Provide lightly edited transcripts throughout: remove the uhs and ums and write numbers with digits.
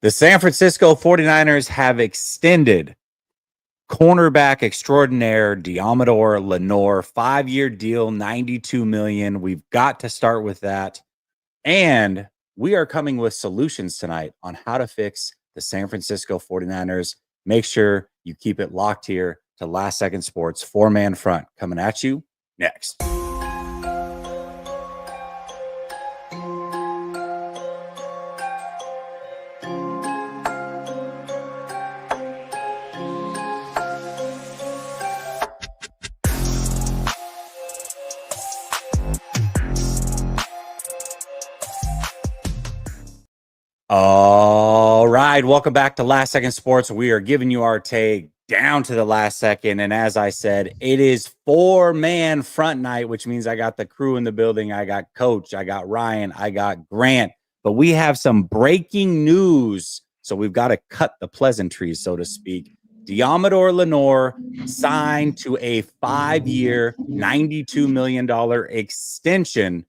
The San Francisco 49ers have extended cornerback extraordinaire Diamador Lenore, 5-year deal, $92 million. We've got to start with that. And we are coming with solutions tonight on how to fix the San Francisco 49ers. Make sure you keep it locked here to Last Second Sports 4-man front coming at you next. All right, welcome back to Last Second Sports. We are giving you our take down to the last second, and as I said, it is 4-man front night, which means I got the crew in the building. I got Coach, I got Ryan, I got Grant, but we have some breaking news, so we've got to cut the pleasantries, so to speak. Diamador Lenore signed to a 5-year, $92 million extension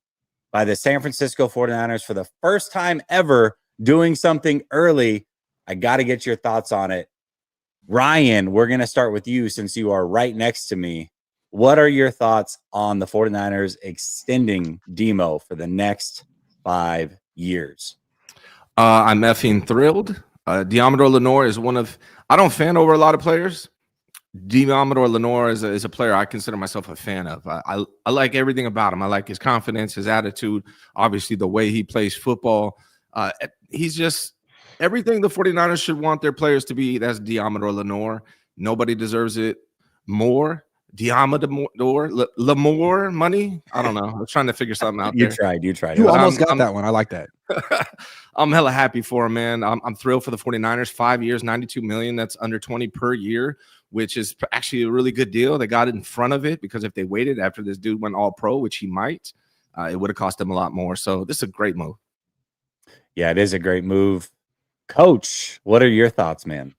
by the San Francisco 49ers for the first time ever, doing something early. I got to get your thoughts on it. Ryan, we're going to start with you since you are right next to me. What are your thoughts on the 49ers extending DMO for the next 5 years? I'm effing thrilled. Diamador Lenore is I don't fan over a lot of players. Diamador Lenore is a player I consider myself a fan of. I like everything about him. I like his confidence, his attitude, obviously the way he plays football. He's just everything the 49ers should want their players to be. That's Diamador Lenore. Nobody deserves it more. Diamador Lemore money. I don't know. I was trying to figure something out. You tried. You almost got that one. I like that. I'm hella happy for him, man. I'm thrilled for the 49ers. 5 years, $92 million. That's under 20 per year, which is actually a really good deal. They got it in front of it because if they waited after this dude went all pro, which he might, it would have cost them a lot more. So this is a great move. Yeah, it is a great move. Coach, what are your thoughts, man?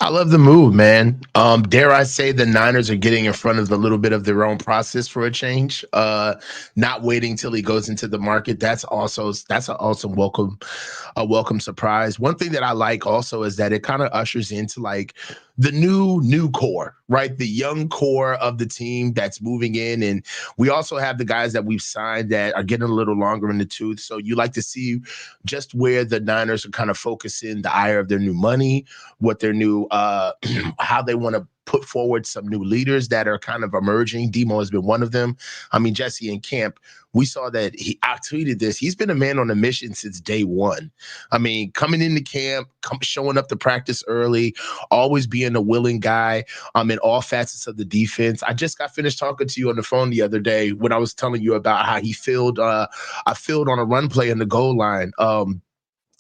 I love the move, man. Dare I say the Niners are getting in front of a little bit of their own process for a change. Not waiting till he goes into the market. That's an awesome welcome surprise. One thing that I like also is that it kind of ushers into like the new core, right? The young core of the team that's moving in. And we also have the guys that we've signed that are getting a little longer in the tooth. So you like to see just where the Niners are kind of focusing the ire of their new money, what their new, how they want to put forward some new leaders that are kind of emerging. DMO has been one of them. I mean, Jesse in camp, we saw that I tweeted this. He's been a man on a mission since day one. I mean, coming into camp, showing up to practice early, always being a willing guy in all facets of the defense. I just got finished talking to you on the phone the other day when I was telling you about how he filled on a run play in the goal line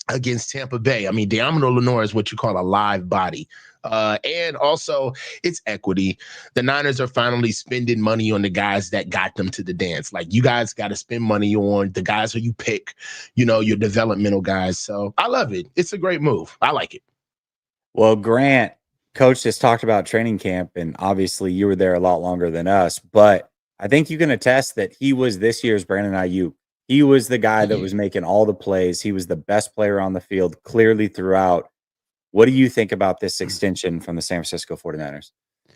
against Tampa Bay. I mean, Diamador Lenore is what you call a live body. And also, it's equity. The Niners are finally spending money on the guys that got them to the dance. Like, you guys got to spend money on the guys who you pick, your developmental guys. So I love it. It's a great move. I like it. Well, Grant, Coach just talked about training camp, and obviously you were there a lot longer than us, but I think you can attest that he was this year's Brandon Ayuk. He was the guy that was making all the plays. He was the best player on the field clearly throughout. What do you think about this extension from the San Francisco 49ers?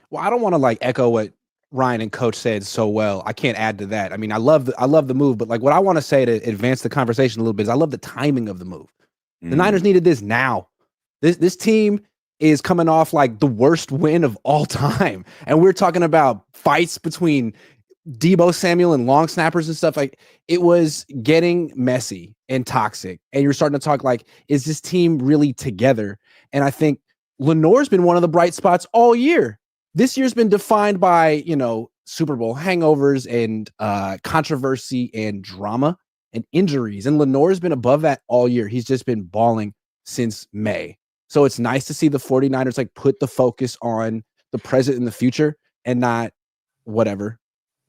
Well, I don't want to echo what Ryan and Coach said so well. I can't add to that. I mean, I love the move, but what I want to say to advance the conversation a little bit is I love the timing of the move. The Niners needed this now. This team is coming off the worst win of all time. And we're talking about fights between Deebo Samuel and long snappers and stuff. It was getting messy and toxic. And you're starting to talk is this team really together? And I think Lenore's been one of the bright spots all year. This year's been defined by, Super Bowl hangovers and controversy and drama and injuries. And Lenore's been above that all year. He's just been balling since May. So it's nice to see the 49ers put the focus on the present and the future and not whatever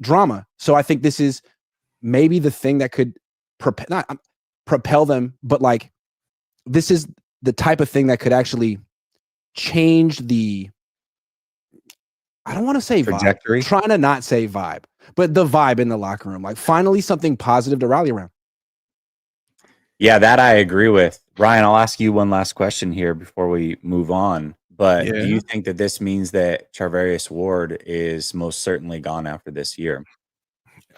drama. So I think this is maybe the thing that could propel them, but this is the type of thing that could actually change the, I don't want to say trajectory. Vibe. Trying to not say vibe, but the vibe in the locker room. Finally something positive to rally around. Yeah, that I agree with. Ryan, I'll ask you one last question here before we move on. But do Yeah. you think that this means that Charvarius Ward is most certainly gone after this year?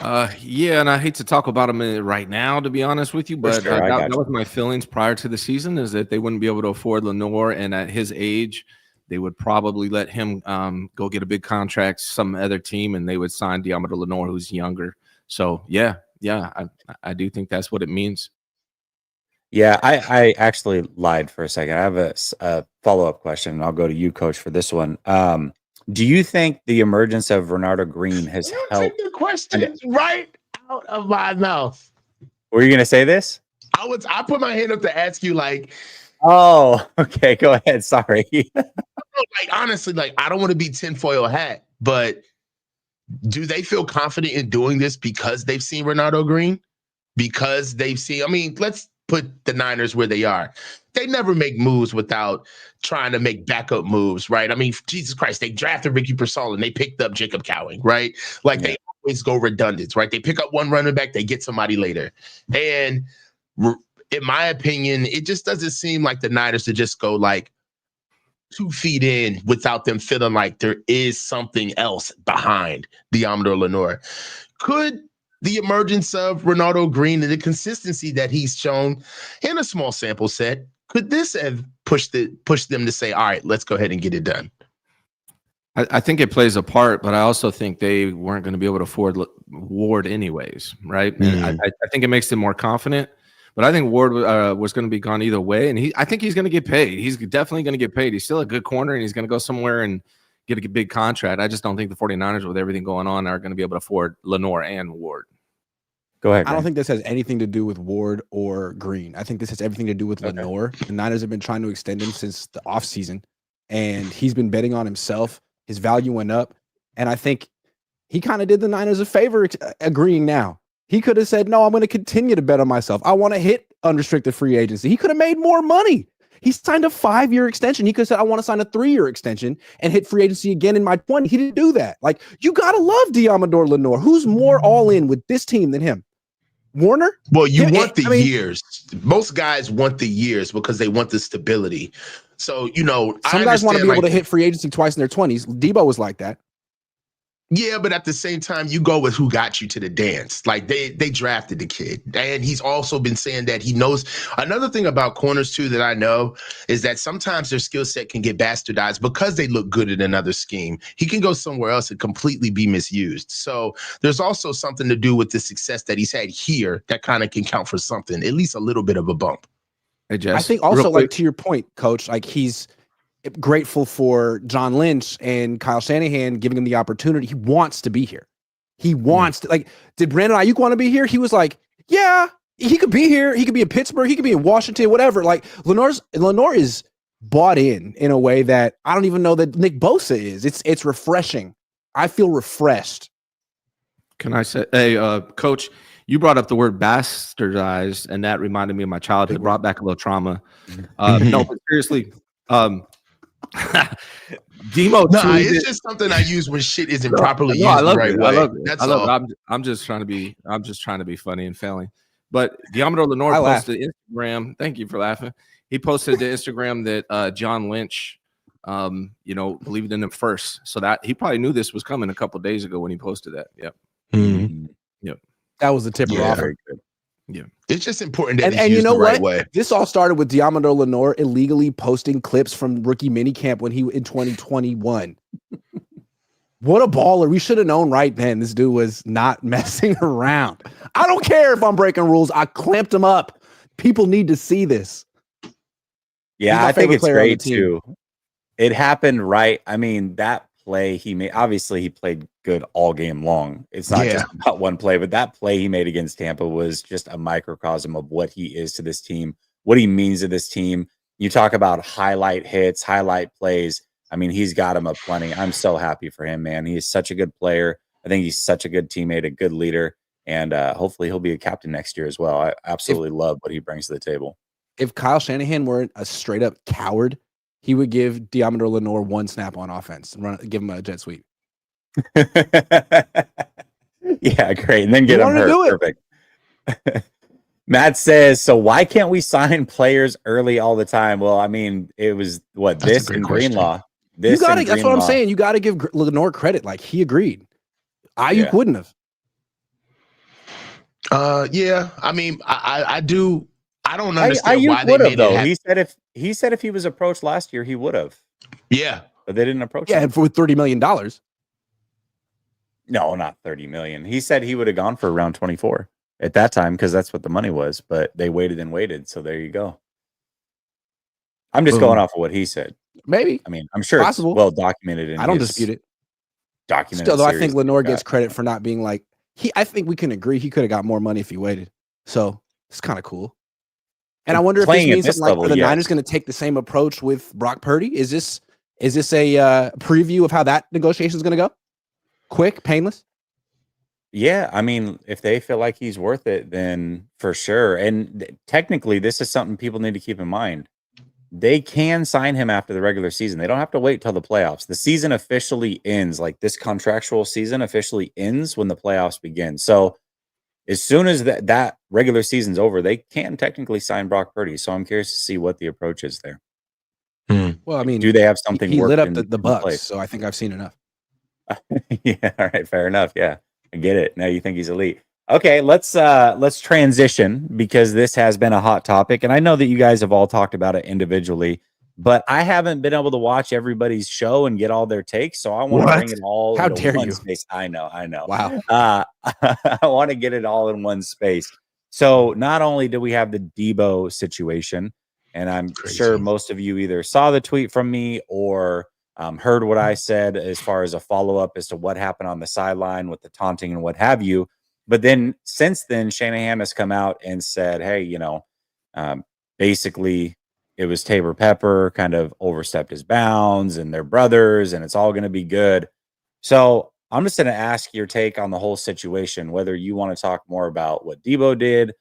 Yeah, and I hate to talk about him right now, to be honest with you, For but sure, I got that was my feelings prior to the season, is that they wouldn't be able to afford Lenore, and at his age, they would probably let him go get a big contract, some other team, and they would sign Diamador Lenore, who's younger. So yeah, I do think that's what it means. Yeah, I actually lied for a second. I have a follow-up question, and I'll go to you, Coach, for this one. Do you think the emergence of Renardo Green has You helped? took the questions right out of my mouth. Were you going to say this? I put my hand up to ask you, like, Oh, okay. Go ahead. Sorry. like honestly, like I don't want to be tinfoil hat, but do they feel confident in doing this because they've seen Renardo Green? Because they've seen, I mean, let's put the Niners where they are. They never make moves without trying to make backup moves, right? I mean, Jesus Christ, they drafted Ricky Pearsall and they picked up Jacob Cowing, right? Like Yeah. they always go redundant, right? They pick up one running back, they get somebody later. And in my opinion, it just doesn't seem like the Niners to just go like 2 feet in without them feeling like there is something else behind Diamador Lenore. Could the emergence of Renardo Green and the consistency that he's shown in a small sample set, could this have pushed them to say, all right, let's go ahead and get it done? I think it plays a part, but I also think they weren't going to be able to afford Ward anyways, right? And I think it makes them more confident. But I think Ward was going to be gone either way, and I think he's going to get paid. He's definitely going to get paid. He's still a good corner, and he's going to go somewhere and get a big contract. I just don't think the 49ers, with everything going on, are going to be able to afford Lenore and Ward. Go ahead. I don't think this has anything to do with Ward or Green. I think this has everything to do with Lenore. The Niners have been trying to extend him since the offseason, and he's been betting on himself. His value went up, and I think he kind of did the Niners a favor agreeing now. He could have said, no, I'm going to continue to bet on myself. I want to hit unrestricted free agency. He could have made more money. He signed a 5-year extension. He could have said, I want to sign a 3-year extension and hit free agency again in my 20s. He didn't do that. Like, you got to love Diamador Lenore. Who's more all in with this team than him? Warner? Well, you want the years. Most guys want the years because they want the stability. So, you know, some guys want to be able to hit free agency twice in their 20s. Debo was like that. Yeah, but at the same time, you go with who got you to the dance. Like they drafted the kid, and he's also been saying that he knows. Another thing about corners too that I know is that sometimes their skill set can get bastardized because they look good in another scheme. He can go somewhere else and completely be misused. So there's also something to do with the success that he's had here that kind of can count for something, at least a little bit of a bump. Hey, Jess, I think also, like, to your point, Coach, like he's grateful for John Lynch and Kyle Shanahan giving him the opportunity. He wants to be here. He wants to, like, did Brandon Ayuk want to be here? He was like, yeah, he could be here. He could be in Pittsburgh. He could be in Washington, whatever. Like Lenore is bought in a way that I don't even know that Nick Bosa is. It's refreshing. I feel refreshed. Can I say, hey, Coach, you brought up the word bastardized, and that reminded me of my childhood. Brought back a little trauma. No, but seriously, Demo. No, it's just something I use when shit isn't properly used the right way. I love it. That's I love all. it. I'm just trying to be funny and failing. But Diamador Lenore posted to Instagram. Thank you for laughing. He posted to Instagram that John Lynch, believed in him first. So that he probably knew this was coming a couple of days ago when he posted that. Yep. Mm-hmm. Yep. That was the tipper offer. Yeah, it's just important that and you know the right what? Way. This all started with Diamador Lenore illegally posting clips from rookie minicamp when he in 2021. What a baller! We should have known right then. This dude was not messing around. I don't care if I'm breaking rules. I clamped him up. People need to see this. Yeah, I think it's great too. It happened right. I mean, that play he made, obviously he played good all game long. It's not just about one play, but that play he made against Tampa was just a microcosm of what he is to this team, what he means to this team. You talk about highlight hits, highlight plays. I mean, he's got him aplenty. I'm so happy for him, man. He's such a good player. I think he's such a good teammate, a good leader, and hopefully he'll be a captain next year as well. I absolutely love what he brings to the table. If Kyle Shanahan weren't a straight up coward, he would give Diamador Lenore one snap on offense and give him a jet sweep. Yeah, great. And then get him hurt. Perfect. Matt says, so why can't we sign players early all the time? Well, I mean, it was what That's a this great and question. Greenlaw. You got to. And That's what I'm Greenlaw. saying. You got to give Lenore credit. Like he agreed. Ayuk wouldn't have. Yeah. I mean, I do. I don't understand Ayuk why they would have made though. it. He said if he was approached last year, he would have. Yeah. But they didn't approach Yeah, him. and for $30 million. No, not 30 million. He said he would have gone for around 24 at that time because that's what the money was. But they waited and waited. So there you go. I'm just going off of what he said. Maybe. I mean, I'm sure Possible. it's well documented. I don't dispute it. Documented. Still, though, I think series Lenore that gets credit for not being like I think we can agree he could have got more money if he waited. So it's kind of cool. And I wonder if this playing at means this something like level, are the yes. Niners going to take the same approach with Brock Purdy? Is this a preview of how that negotiation is going to go? Quick, painless? Yeah, I mean, if they feel like he's worth it, then for sure. And technically, this is something people need to keep in mind. They can sign him after the regular season. They don't have to wait till the playoffs. The season officially ends, like this contractual season officially ends when the playoffs begin. So as soon as that regular season's over, they can technically sign Brock Purdy. So I'm curious to see what the approach is there. Well, I mean, do they have something? He lit up in the Bucs, place? so I think I've seen enough. Yeah, all right, fair enough. Yeah, I get it. Now you think he's elite. Okay, let's transition because this has been a hot topic, and I know that you guys have all talked about it individually, but I haven't been able to watch everybody's show and get all their takes, so I want to bring it all How into dare one you? space. I know. Wow. I want to get it all in one space. So not only do we have the Debo situation, and I'm sure most of you either saw the tweet from me or heard what I said as far as a follow-up as to what happened on the sideline with the taunting and what have you. But then since then, Shanahan has come out and said, hey, basically it was Tabor Pepper kind of overstepped his bounds and they're brothers and it's all going to be good. So I'm just going to ask your take on the whole situation, whether you want to talk more about what Debo did,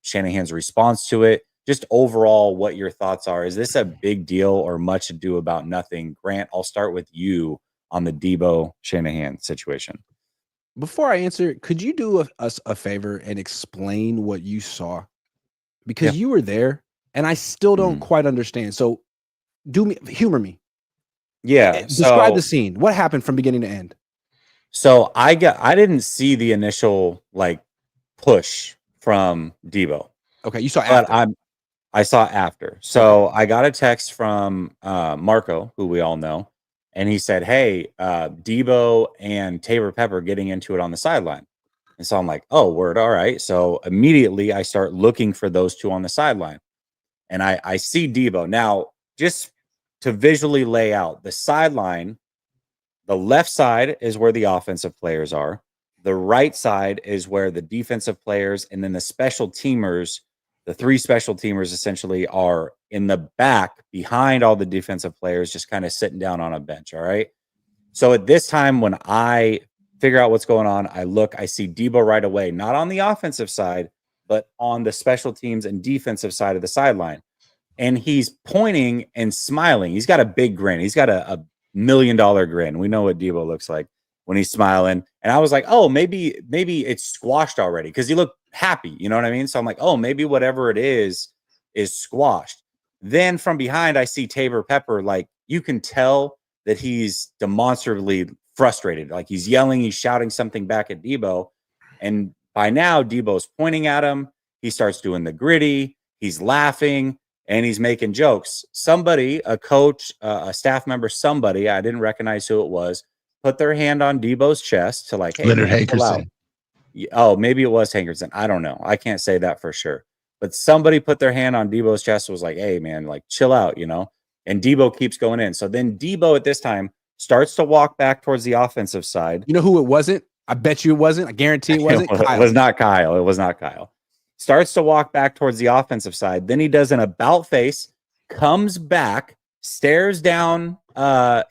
Shanahan's response to it, just overall what your thoughts are. Is this a big deal or much ado about nothing? Grant, I'll start with you on the Debo Shanahan situation. Before I answer, could you do us a favor and explain what you saw? Because you were there and I still don't quite understand. So humor me. Yeah. Describe the scene. What happened from beginning to end? So I didn't see the initial push from Debo. Okay. You saw after. I saw after. So I got a text from Marco, who we all know. And he said, hey, Debo and Tabor Pepper getting into it on the sideline. And so I'm like, oh, word. All right. So immediately I start looking for those two on the sideline. And I see Debo. Now, just to visually lay out the sideline, the left side is where the offensive players are. The right side is where the defensive players and then the special teamers, the three special teamers essentially are in the back behind all the defensive players, just kind of sitting down on a bench. All right. So at this time, when I figure out what's going on, I see Debo right away, not on the offensive side, but on the special teams and defensive side of the sideline. And he's pointing and smiling. He's got a big grin. He's got a $1 million grin. We know what Debo looks like when he's smiling. And I was like, oh, maybe it's squashed already because he looked happy. You know what I mean? So I'm like, oh, maybe whatever it is squashed. Then from behind, I see Tabor Pepper. Like you can tell that he's demonstrably frustrated. Like he's yelling, he's shouting something back at Debo. And by now, Debo's pointing at him. He starts doing the gritty. He's laughing and he's making jokes. Somebody, a coach, a staff member, somebody, I didn't recognize who it was, put their hand on Debo's chest to like, hey, Leonard man, chill out. Oh, maybe it was Hankerson. I don't know. I can't say that for sure. But somebody put their hand on Debo's chest and was like, hey, man, like chill out, And Debo keeps going in. So then Debo at this time starts to walk back towards the offensive side. You know who it wasn't? I bet you it wasn't. I guarantee it wasn't. It was not Kyle. It was not Kyle. Starts to walk back towards the offensive side. Then he does an about face, comes back, stares down the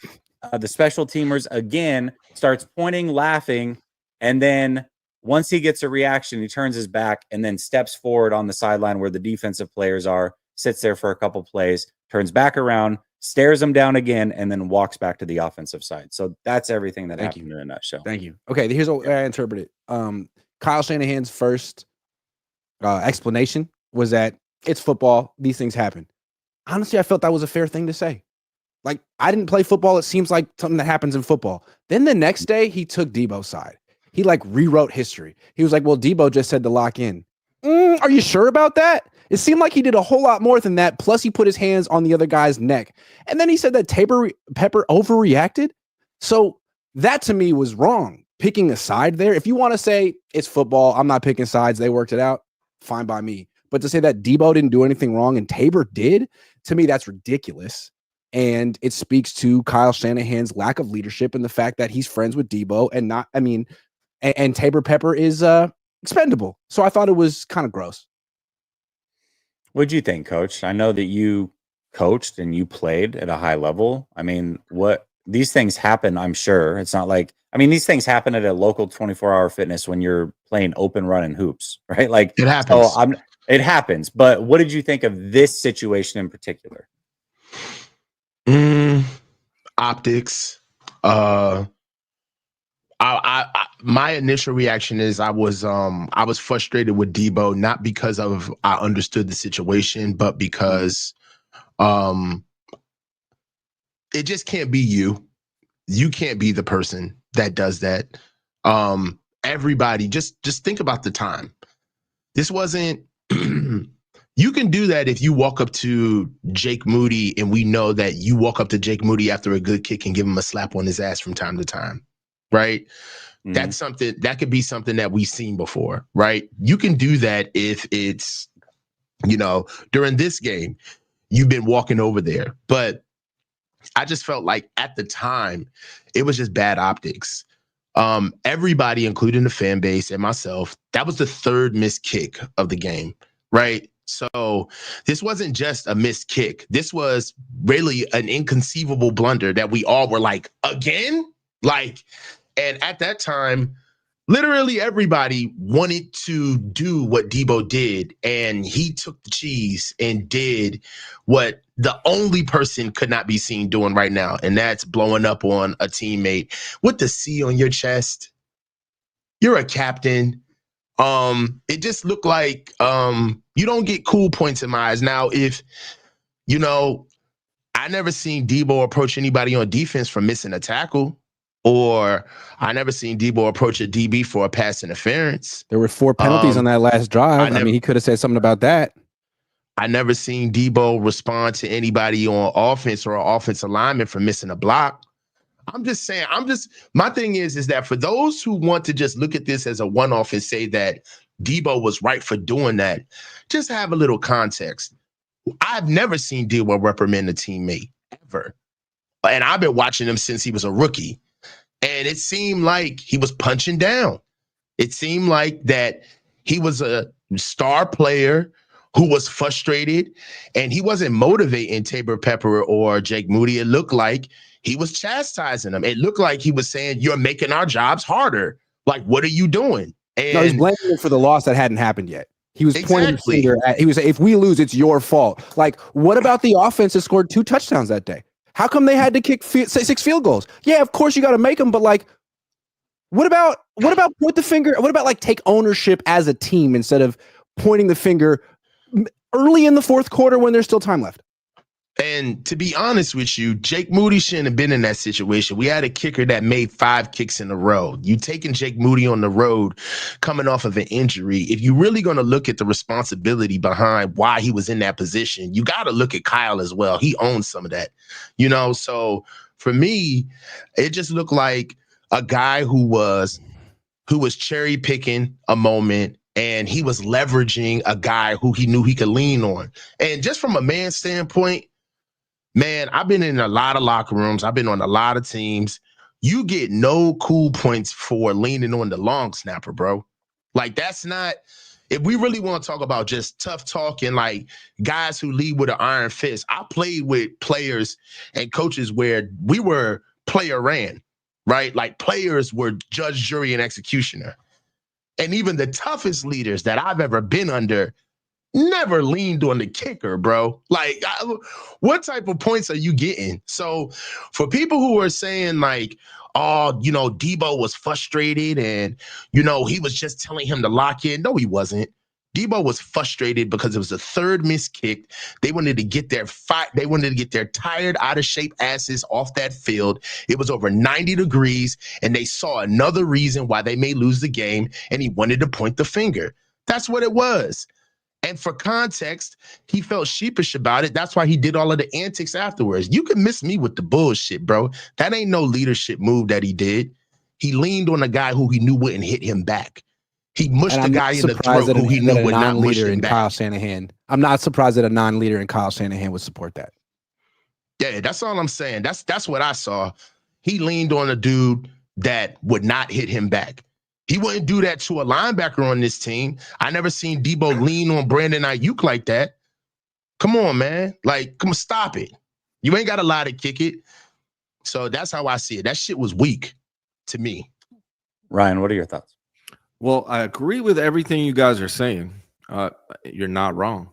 special teamers again, starts pointing, laughing, and then once he gets a reaction, he turns his back and then steps forward on the sideline where the defensive players are, sits there for a couple plays, turns back around, stares them down again, and then walks back to the offensive side. So that's everything that happened in a nutshell. Thank you. Okay, here's what I interpret it. Kyle Shanahan's first explanation was that it's football. These things happen. Honestly, I felt that was a fair thing to say. Like, I didn't play football. It seems like something that happens in football. Then the next day, he took Debo's side. He like rewrote history. He was like, well, Debo just said to lock in. Are you sure about that? It seemed like he did a whole lot more than that. Plus, he put his hands on the other guy's neck. And then he said that Pepper overreacted. So that to me was wrong. Picking a side there. If you want to say it's football, I'm not picking sides. They worked it out. Fine by me. But to say that Debo didn't do anything wrong and Tabor did, to me, that's ridiculous. And it speaks to Kyle Shanahan's lack of leadership and the fact that he's friends with Debo and not, I mean, and Tabor Pepper is expendable. So I thought it was kind of gross. What'd you think, Coach? I know that you coached and you played at a high level. I mean, these things happen, I'm sure. It's not like, I mean, these things happen at a local 24-hour fitness when you're playing open run and hoops, right? Like it happens. So it happens. But what did you think of this situation in particular? Optics. My initial reaction is I was frustrated with Debo, not because of I understood the situation, but because it just can't be you. You can't be the person that does that. Everybody, just think about the time. This wasn't. You can do that if you walk up to Jake Moody, and we know that you walk up to Jake Moody after a good kick and give him a slap on his ass from time to time, right? Mm-hmm. That's something that could be something that we've seen before, right? You can do that if it's, during this game, you've been walking over there. But I just felt like at the time, it was just bad optics. Everybody, including the fan base and myself, that was the third missed kick of the game, right? So this wasn't just a missed kick. This was really an inconceivable blunder that we all were like, again? And at that time, literally everybody wanted to do what Debo did. And he took the cheese and did what the only person could not be seen doing right now. And that's blowing up on a teammate with the C on your chest. You're a captain. It just looked like you don't get cool points in my eyes. Now, if, I never seen Debo approach anybody on defense for missing a tackle, or I never seen Debo approach a DB for a pass interference. There were 4 penalties on that last drive. I mean, he could have said something about that. I never seen Debo respond to anybody on offense or an offensive lineman for missing a block. I'm just saying, my thing is that for those who want to just look at this as a one-off and say that Debo was right for doing that, just have a little context. I've never seen Debo reprimand a teammate, ever. And I've been watching him since he was a rookie. And it seemed like he was punching down. It seemed like that he was a star player who was frustrated, and he wasn't motivating Tabor Pepper or Jake Moody. It looked like he was chastising them. It looked like he was saying, you're making our jobs harder. Like, what are you doing? And no, he's blaming them for the loss that hadn't happened yet. He was pointing the finger at, he was saying, if we lose, it's your fault. Like, what about the offense that scored 2 touchdowns that day? How come they had to kick 6 field goals? Yeah, of course you got to make them, but like, what about point the finger? What about like take ownership as a team instead of pointing the finger early in the fourth quarter when there's still time left? And to be honest with you, Jake Moody shouldn't have been in that situation. We had a kicker that made 5 kicks in a row. You taking Jake Moody on the road coming off of an injury. If you're really going to look at the responsibility behind why he was in that position, you got to look at Kyle as well. He owns some of that, So for me, it just looked like a guy who was cherry picking a moment, and he was leveraging a guy who he knew he could lean on. And just from a man's standpoint, man, I've been in a lot of locker rooms. I've been on a lot of teams. You get no cool points for leaning on the long snapper, bro. Like, that's not, if we really want to talk about just tough talk and like guys who lead with an iron fist, I played with players and coaches where we were player ran, right? Like, players were judge, jury, and executioner. And even the toughest leaders that I've ever been under never leaned on the kicker, bro. Like, what type of points are you getting? So for people who are saying like, oh, Debo was frustrated and, he was just telling him to lock in. No, he wasn't. Debo was frustrated because it was the third missed kick. They wanted to get their They wanted to get their tired, out of shape asses off that field. It was over 90 degrees, and they saw another reason why they may lose the game, and he wanted to point the finger. That's what it was. And for context, he felt sheepish about it. That's why he did all of the antics afterwards. You can miss me with the bullshit, bro. That ain't no leadership move that he did. He leaned on a guy who he knew wouldn't hit him back. He mushed the guy in the throat who he knew would not mush him back. Kyle Shanahan. I'm not surprised that a non-leader in Kyle Shanahan would support that. Yeah, that's all I'm saying. That's what I saw. He leaned on a dude that would not hit him back. He wouldn't do that to a linebacker on this team. I never seen Debo lean on Brandon Ayuk like that. Come on, man. Like, come on, stop it. You ain't got a lie to kick it. So that's how I see it. That shit was weak to me. Ryan, what are your thoughts? Well, I agree with everything you guys are saying. You're not wrong.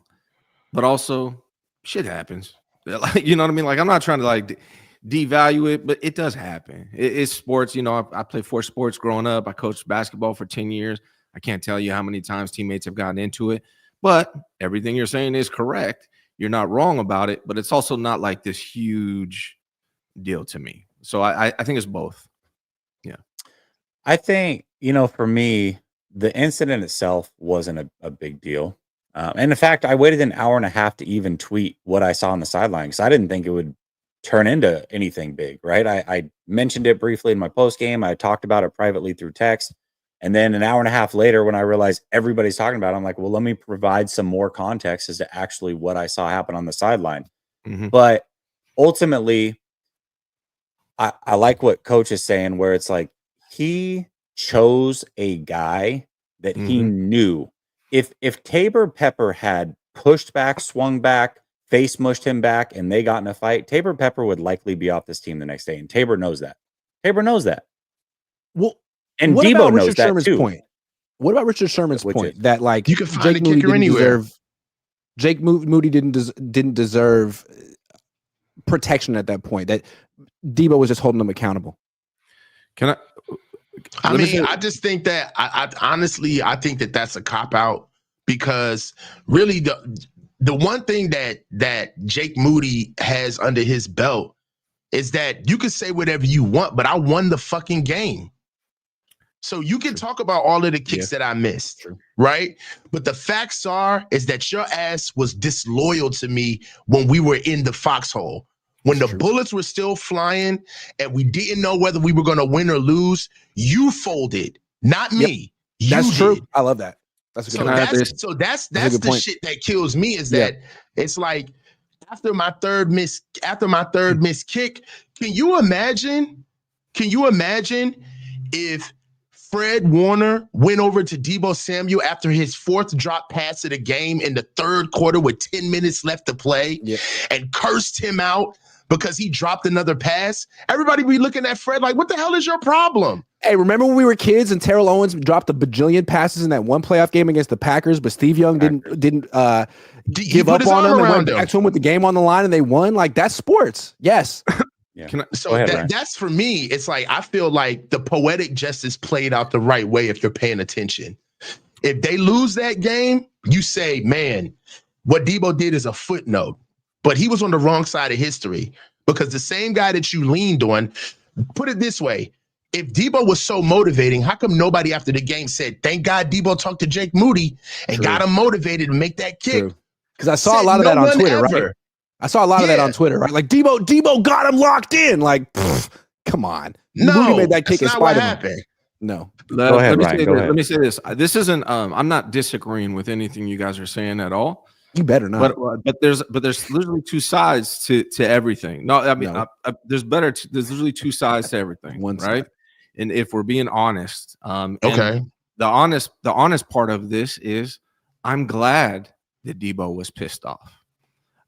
But also, shit happens. You know what I mean? Like, I'm not trying to like devalue it, but it does happen. It's sports. You know, I played 4 sports growing up. I coached basketball for 10 years. I can't tell you how many times teammates have gotten into it, but everything you're saying is correct. You're not wrong about it, but it's also not like this huge deal to me. So I think it's both. Yeah. I think, you know, for me, the incident itself wasn't a big deal. And in fact, I waited an hour and a half to even tweet what I saw on the sideline because I didn't think it would turn into anything big, right? I mentioned it briefly in my post game. I talked about it privately through text. And then an hour and a half later, when I realized everybody's talking about it, I'm like, well, let me provide some more context as to actually what I saw happen on the sideline. Mm-hmm. But ultimately, I like what Coach is saying, where it's like he chose a guy that he knew. If Tabor Pepper had pushed back, swung back, face mushed him back, and they got in a fight, Tabor Pepper would likely be off this team the next day. And Tabor knows that. Tabor knows that. Well, and what Debo about knows Richard that Sherman's too. point? What about Richard Sherman's point that like you can find Jake a kicker anywhere? Jake Moody didn't deserve protection at that point. That Debo was just holding him accountable. I just think that I honestly think that that's a cop out because really the one thing that Jake Moody has under his belt is that you can say whatever you want, but I won the fucking game. So you can talk about all of the kicks that I missed, right? But the facts is that your ass was disloyal to me when we were in the foxhole. When the bullets were still flying and we didn't know whether we were going to win or lose, you folded, not me. That's true. I love that. That's a good point. That's the shit that kills me is that it's like after my third miss kick, can you imagine if Fred Warner went over to Deebo Samuel after his 4th drop pass of the game in the 3rd quarter with 10 minutes left to play and cursed him out because he dropped another pass? Everybody be looking at Fred like, what the hell is your problem? Hey, remember when we were kids and Terrell Owens dropped a bajillion passes in that one playoff game against the Packers, but Steve Young didn't give up on him and went back to him with the game on the line and they won? Like, that's sports. Yes. That's for me. It's like I feel like the poetic justice played out the right way if you're paying attention. If they lose that game, you say, man, what Debo did is a footnote. But he was on the wrong side of history because the same guy that you leaned on, put it this way, if Debo was so motivating, how come nobody after the game said, thank God Debo talked to Jake Moody and got him motivated to make that kick? Because I saw a lot of that on Twitter, right? I saw a lot of that on Twitter, right? Like Debo got him locked in. Like, come on. Moody made that kick in spite of him. No. Go ahead, Ryan. Let me say this. This isn't I'm not disagreeing with anything you guys are saying at all. You better not. But there's literally 2 sides to everything. No, I mean there's literally 2 sides to everything. One right? Side. And if we're being honest, the honest part of this is I'm glad that Debo was pissed off.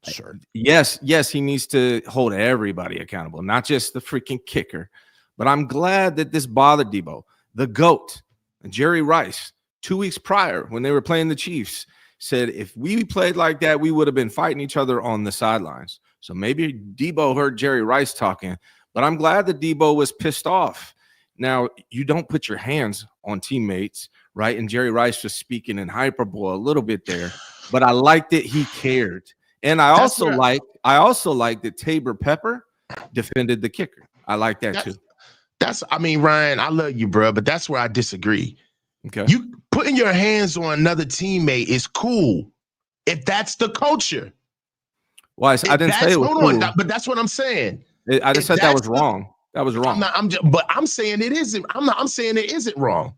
Sure. Yes, he needs to hold everybody accountable, not just the freaking kicker. But I'm glad that this bothered Debo. The GOAT, Jerry Rice, 2 weeks prior when they were playing the Chiefs, said if we played like that, we would have been fighting each other on the sidelines. So maybe Debo heard Jerry Rice talking, but I'm glad that Debo was pissed off. Now, you don't put your hands on teammates, right? And Jerry Rice just speaking in hyperbole a little bit there, but I liked that he cared. And I also like that Tabor Pepper defended the kicker. I like that too. I mean, Ryan, I love you, bro, but that's where I disagree. Okay. You putting your hands on another teammate is cool if that's the culture. Well, I didn't say it was cool. But that's what I'm saying. I just said that was wrong. That was wrong. But I'm saying it isn't. I'm saying it isn't wrong.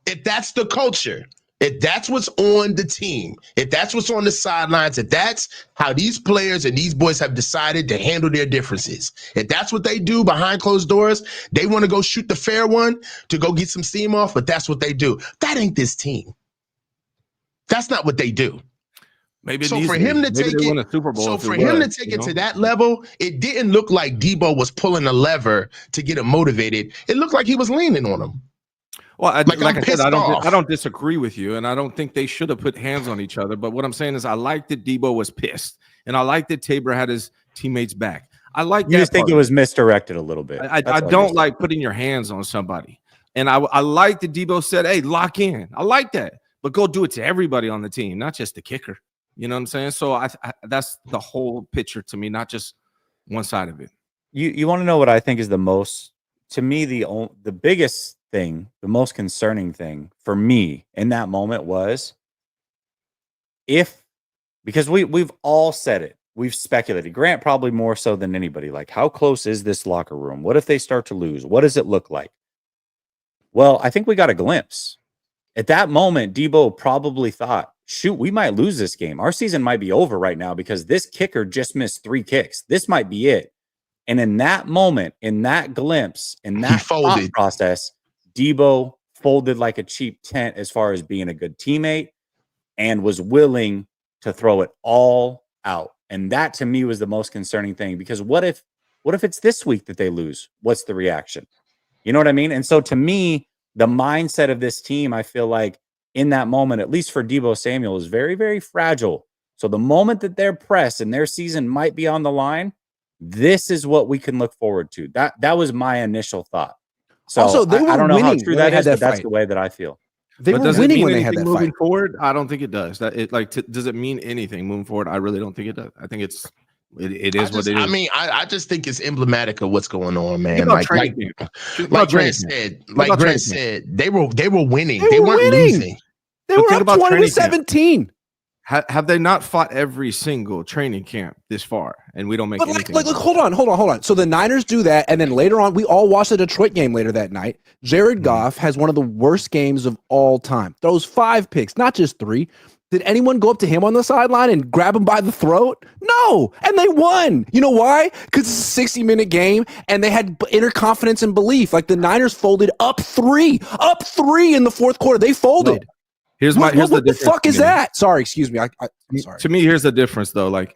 If that's the culture, if that's what's on the team, if that's what's on the sidelines, if that's how these players and these boys have decided to handle their differences, if that's what they do behind closed doors, they want to go shoot the fair one to go get some steam off, but that's what they do. That ain't this team. That's not what they do. Maybe so for him to take it, a Super Bowl. So for him to take it to that level, it didn't look like Debo was pulling a lever to get him motivated. It looked like he was leaning on him. Well, like I said, I don't disagree with you, and I don't think they should have put hands on each other. But what I'm saying is, I like that Debo was pissed, and I like that Tabor had his teammates back. I like. You just think it was misdirected a little bit. I don't like putting your hands on somebody, and I like that Debo said, "Hey, lock in." I like that, but go do it to everybody on the team, not just the kicker. You know what I'm saying? So I that's the whole picture to me, not just one side of it. You want to know what I think is the most, to me, the biggest thing, the most concerning thing for me in that moment was because we've all said it, we've speculated. Grant probably more so than anybody. Like, how close is this locker room? What if they start to lose? What does it look like? Well, I think we got a glimpse. At that moment, Debo probably thought, shoot, we might lose this game. Our season might be over right now because this kicker just missed 3 kicks. This might be it. And in that moment, in that glimpse, in that thought process, Debo folded like a cheap tent as far as being a good teammate and was willing to throw it all out. And that to me was the most concerning thing, because what if it's this week that they lose? What's the reaction? You know what I mean? And so to me, the mindset of this team, I feel like in that moment, at least for Debo Samuel, is very, very fragile. So the moment that they're pressed and their season might be on the line, this is what we can look forward to. That was my initial thought. So also, I don't know how true that is, but that's the way that I feel. They were winning when they had that moving fight. Forward, I don't think it does. Does it mean anything moving forward? I really don't think it does. I think it is what it is. I mean, I just think it's emblematic of what's going on, man. Like Grant said, they were winning. They weren't losing. They were up 20-17. Have they not fought every single training camp this far? And we don't make anything. Like, hold on. So the Niners do that, and then later on, we all watched the Detroit game later that night. Jared Goff has one of the worst games of all time. Throws 5 picks, not just 3. Did anyone go up to him on the sideline and grab him by the throat? No. And they won. You know why? Because it's a 60-minute game, and they had inner confidence and belief. Like, the Niners folded up 3 in the fourth quarter. They folded. No. Here's the difference. What the fuck is that? Sorry, excuse me. I'm sorry. To me, here's the difference, though. Like,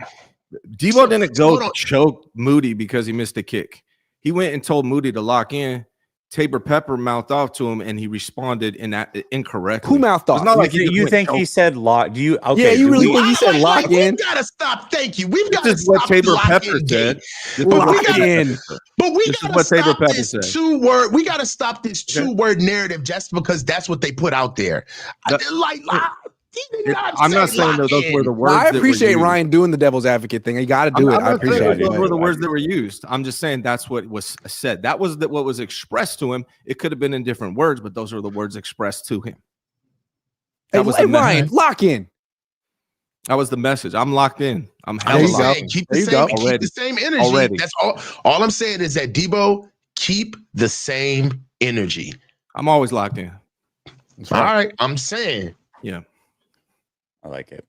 Debo didn't go choke Moody because he missed a kick. He went and told Moody to lock in. Tabor Pepper mouthed off to him, and he responded incorrectly. Who mouthed off? It's not like you think he said lock. Do you? Okay, yeah, you really think he said lock in? We gotta stop. Thank you. We've got to stop. This is what Tabor Pepper said. Lock in. But we gotta stop this 2-word. We gotta stop this 2-word narrative just because that's what they put out there. I'm not saying that those were the words. I appreciate Ryan doing the devil's advocate thing. You got to do it. I appreciate it. Those were the words that were used. I'm just saying that's what was said. That was what was expressed to him. It could have been in different words, but those are the words expressed to him. Hey, Ryan, lock in. That was the message. I'm locked in. I'm hella locked in. Keep the same energy. Already. That's all. All I'm saying is that Debo, keep the same energy. I'm always locked in. All right. I'm saying. Yeah. I like it.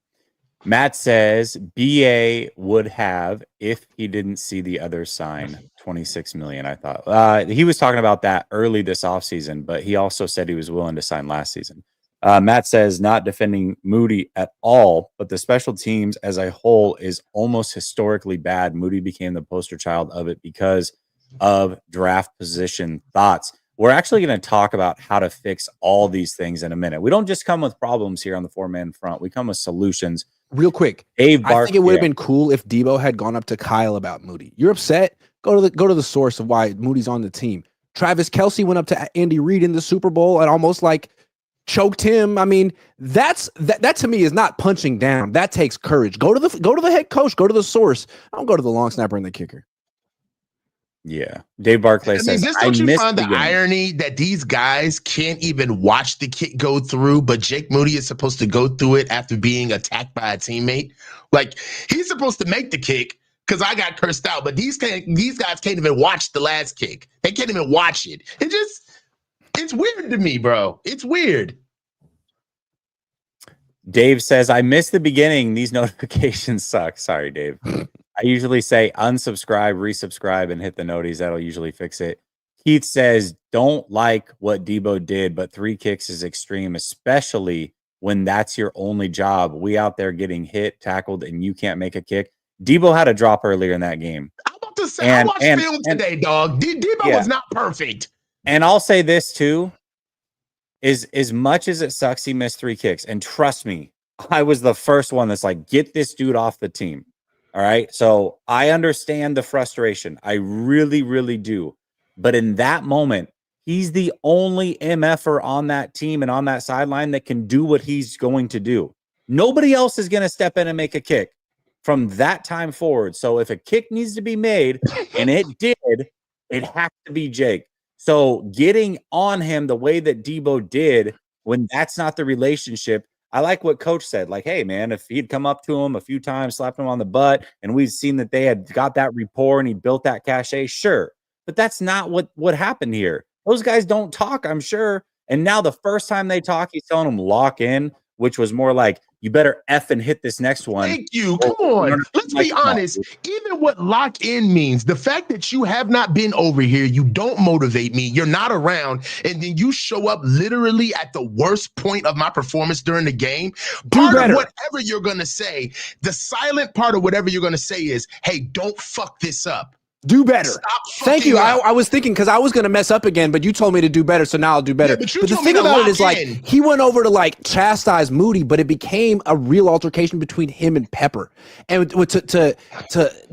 Matt says BA would have, if he didn't see the other sign, 26 million. I thought he was talking about that early this offseason, but he also said he was willing to sign last season. Matt says not defending Moody at all, but the special teams as a whole is almost historically bad. Moody became the poster child of it because of draft position thoughts. We're actually going to talk about how to fix all these things in a minute. We don't just come with problems here on the 4-man front. We come with solutions. Real quick, I think it would have been cool if Debo had gone up to Kyle about Moody. You're upset? Go to the source of why Moody's on the team. Travis Kelce went up to Andy Reid in the Super Bowl and almost like choked him. I mean, that to me is not punching down. That takes courage. Go to the head coach, go to the source. Don't go to the long snapper and the kicker. Yeah. Dave Barclay says, don't you find the irony that these guys can't even watch the kick go through, but Jake Moody is supposed to go through it after being attacked by a teammate? Like, he's supposed to make the kick because I got cursed out, but these guys can't even watch the last kick. They can't even watch it. It's weird to me, bro. It's weird. Dave says, I missed the beginning. These notifications suck. Sorry, Dave. I usually say unsubscribe, resubscribe, and hit the noties. That'll usually fix it. Keith says, don't like what Debo did, but 3 kicks is extreme, especially when that's your only job. We out there getting hit, tackled, and you can't make a kick. Debo had a drop earlier in that game. I'm about to say, I watched film today, dog. Debo was not perfect. And I'll say this, too, is as much as it sucks he missed 3 kicks, and trust me, I was the first one that's like, get this dude off the team. All right. So I understand the frustration. I really, really do. But in that moment, he's the only MFer on that team and on that sideline that can do what he's going to do. Nobody else is going to step in and make a kick from that time forward. So if a kick needs to be made, and it did, it has to be Jake. So getting on him the way that Debo did, when that's not the relationship, I like what Coach said. Like, hey, man, if he'd come up to him a few times, slapped him on the butt, and we've seen that they had got that rapport and he built that cachet, sure. But that's not what happened here. Those guys don't talk, I'm sure. And now the first time they talk, he's telling them lock in, which was more like, you better effing hit this next one. Thank you. Come on. Let's be honest. Even what lock in means, the fact that you have not been over here, you don't motivate me, you're not around, and then you show up literally at the worst point of my performance during the game. Part of whatever you're going to say, the silent part of whatever you're going to say is, hey, don't fuck this up. Do better. Thank you. I was thinking because I was going to mess up again, but you told me to do better, so now I'll do better. Yeah, but the thing about it is, like, he went over to like chastise Moody, but it became a real altercation between him and Pepper. And to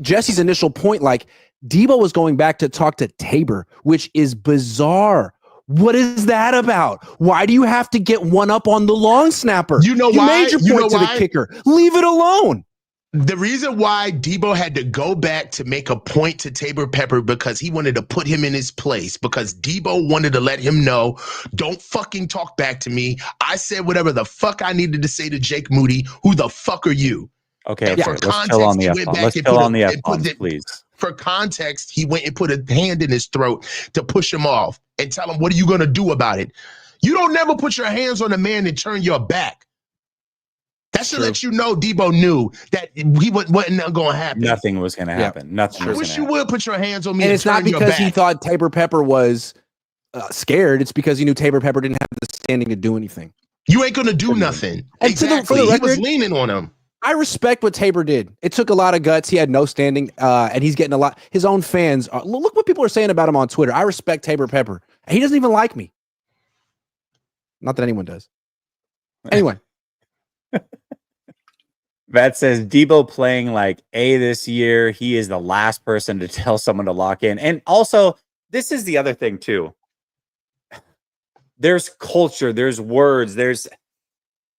Jesse's initial point, like, Debo was going back to talk to Tabor, which is bizarre. What is that about? Why do you have to get one up on the long snapper? You know why? You made your point to the kicker. Leave it alone. The reason why Debo had to go back to make a point to Tabor Pepper because he wanted to put him in his place, because Debo wanted to let him know, don't fucking talk back to me. I said whatever the fuck I needed to say to Jake Moody. Who the fuck are you? Okay, let's chill on the F-bomb. Let's chill on the F-bombs, please. For context, he went and put a hand in his throat to push him off and tell him, what are you going to do about it? You don't never put your hands on a man and turn your back. That should let you know Debo knew that he wasn't going to happen. Nothing was going to happen. Nothing. I wish you would put your hands on me. And it's not because he thought Tabor Pepper was scared. It's because he knew Tabor Pepper didn't have the standing to do anything. You ain't going to do nothing. And exactly. For the record, he was leaning on him. I respect what Tabor did. It took a lot of guts. He had no standing, and he's getting a lot. His own fans. Look what people are saying about him on Twitter. I respect Tabor Pepper. He doesn't even like me. Not that anyone does. Anyway. That says Debo playing like A this year. He is the last person to tell someone to lock in. And also, this is the other thing too. There's culture, there's words, there's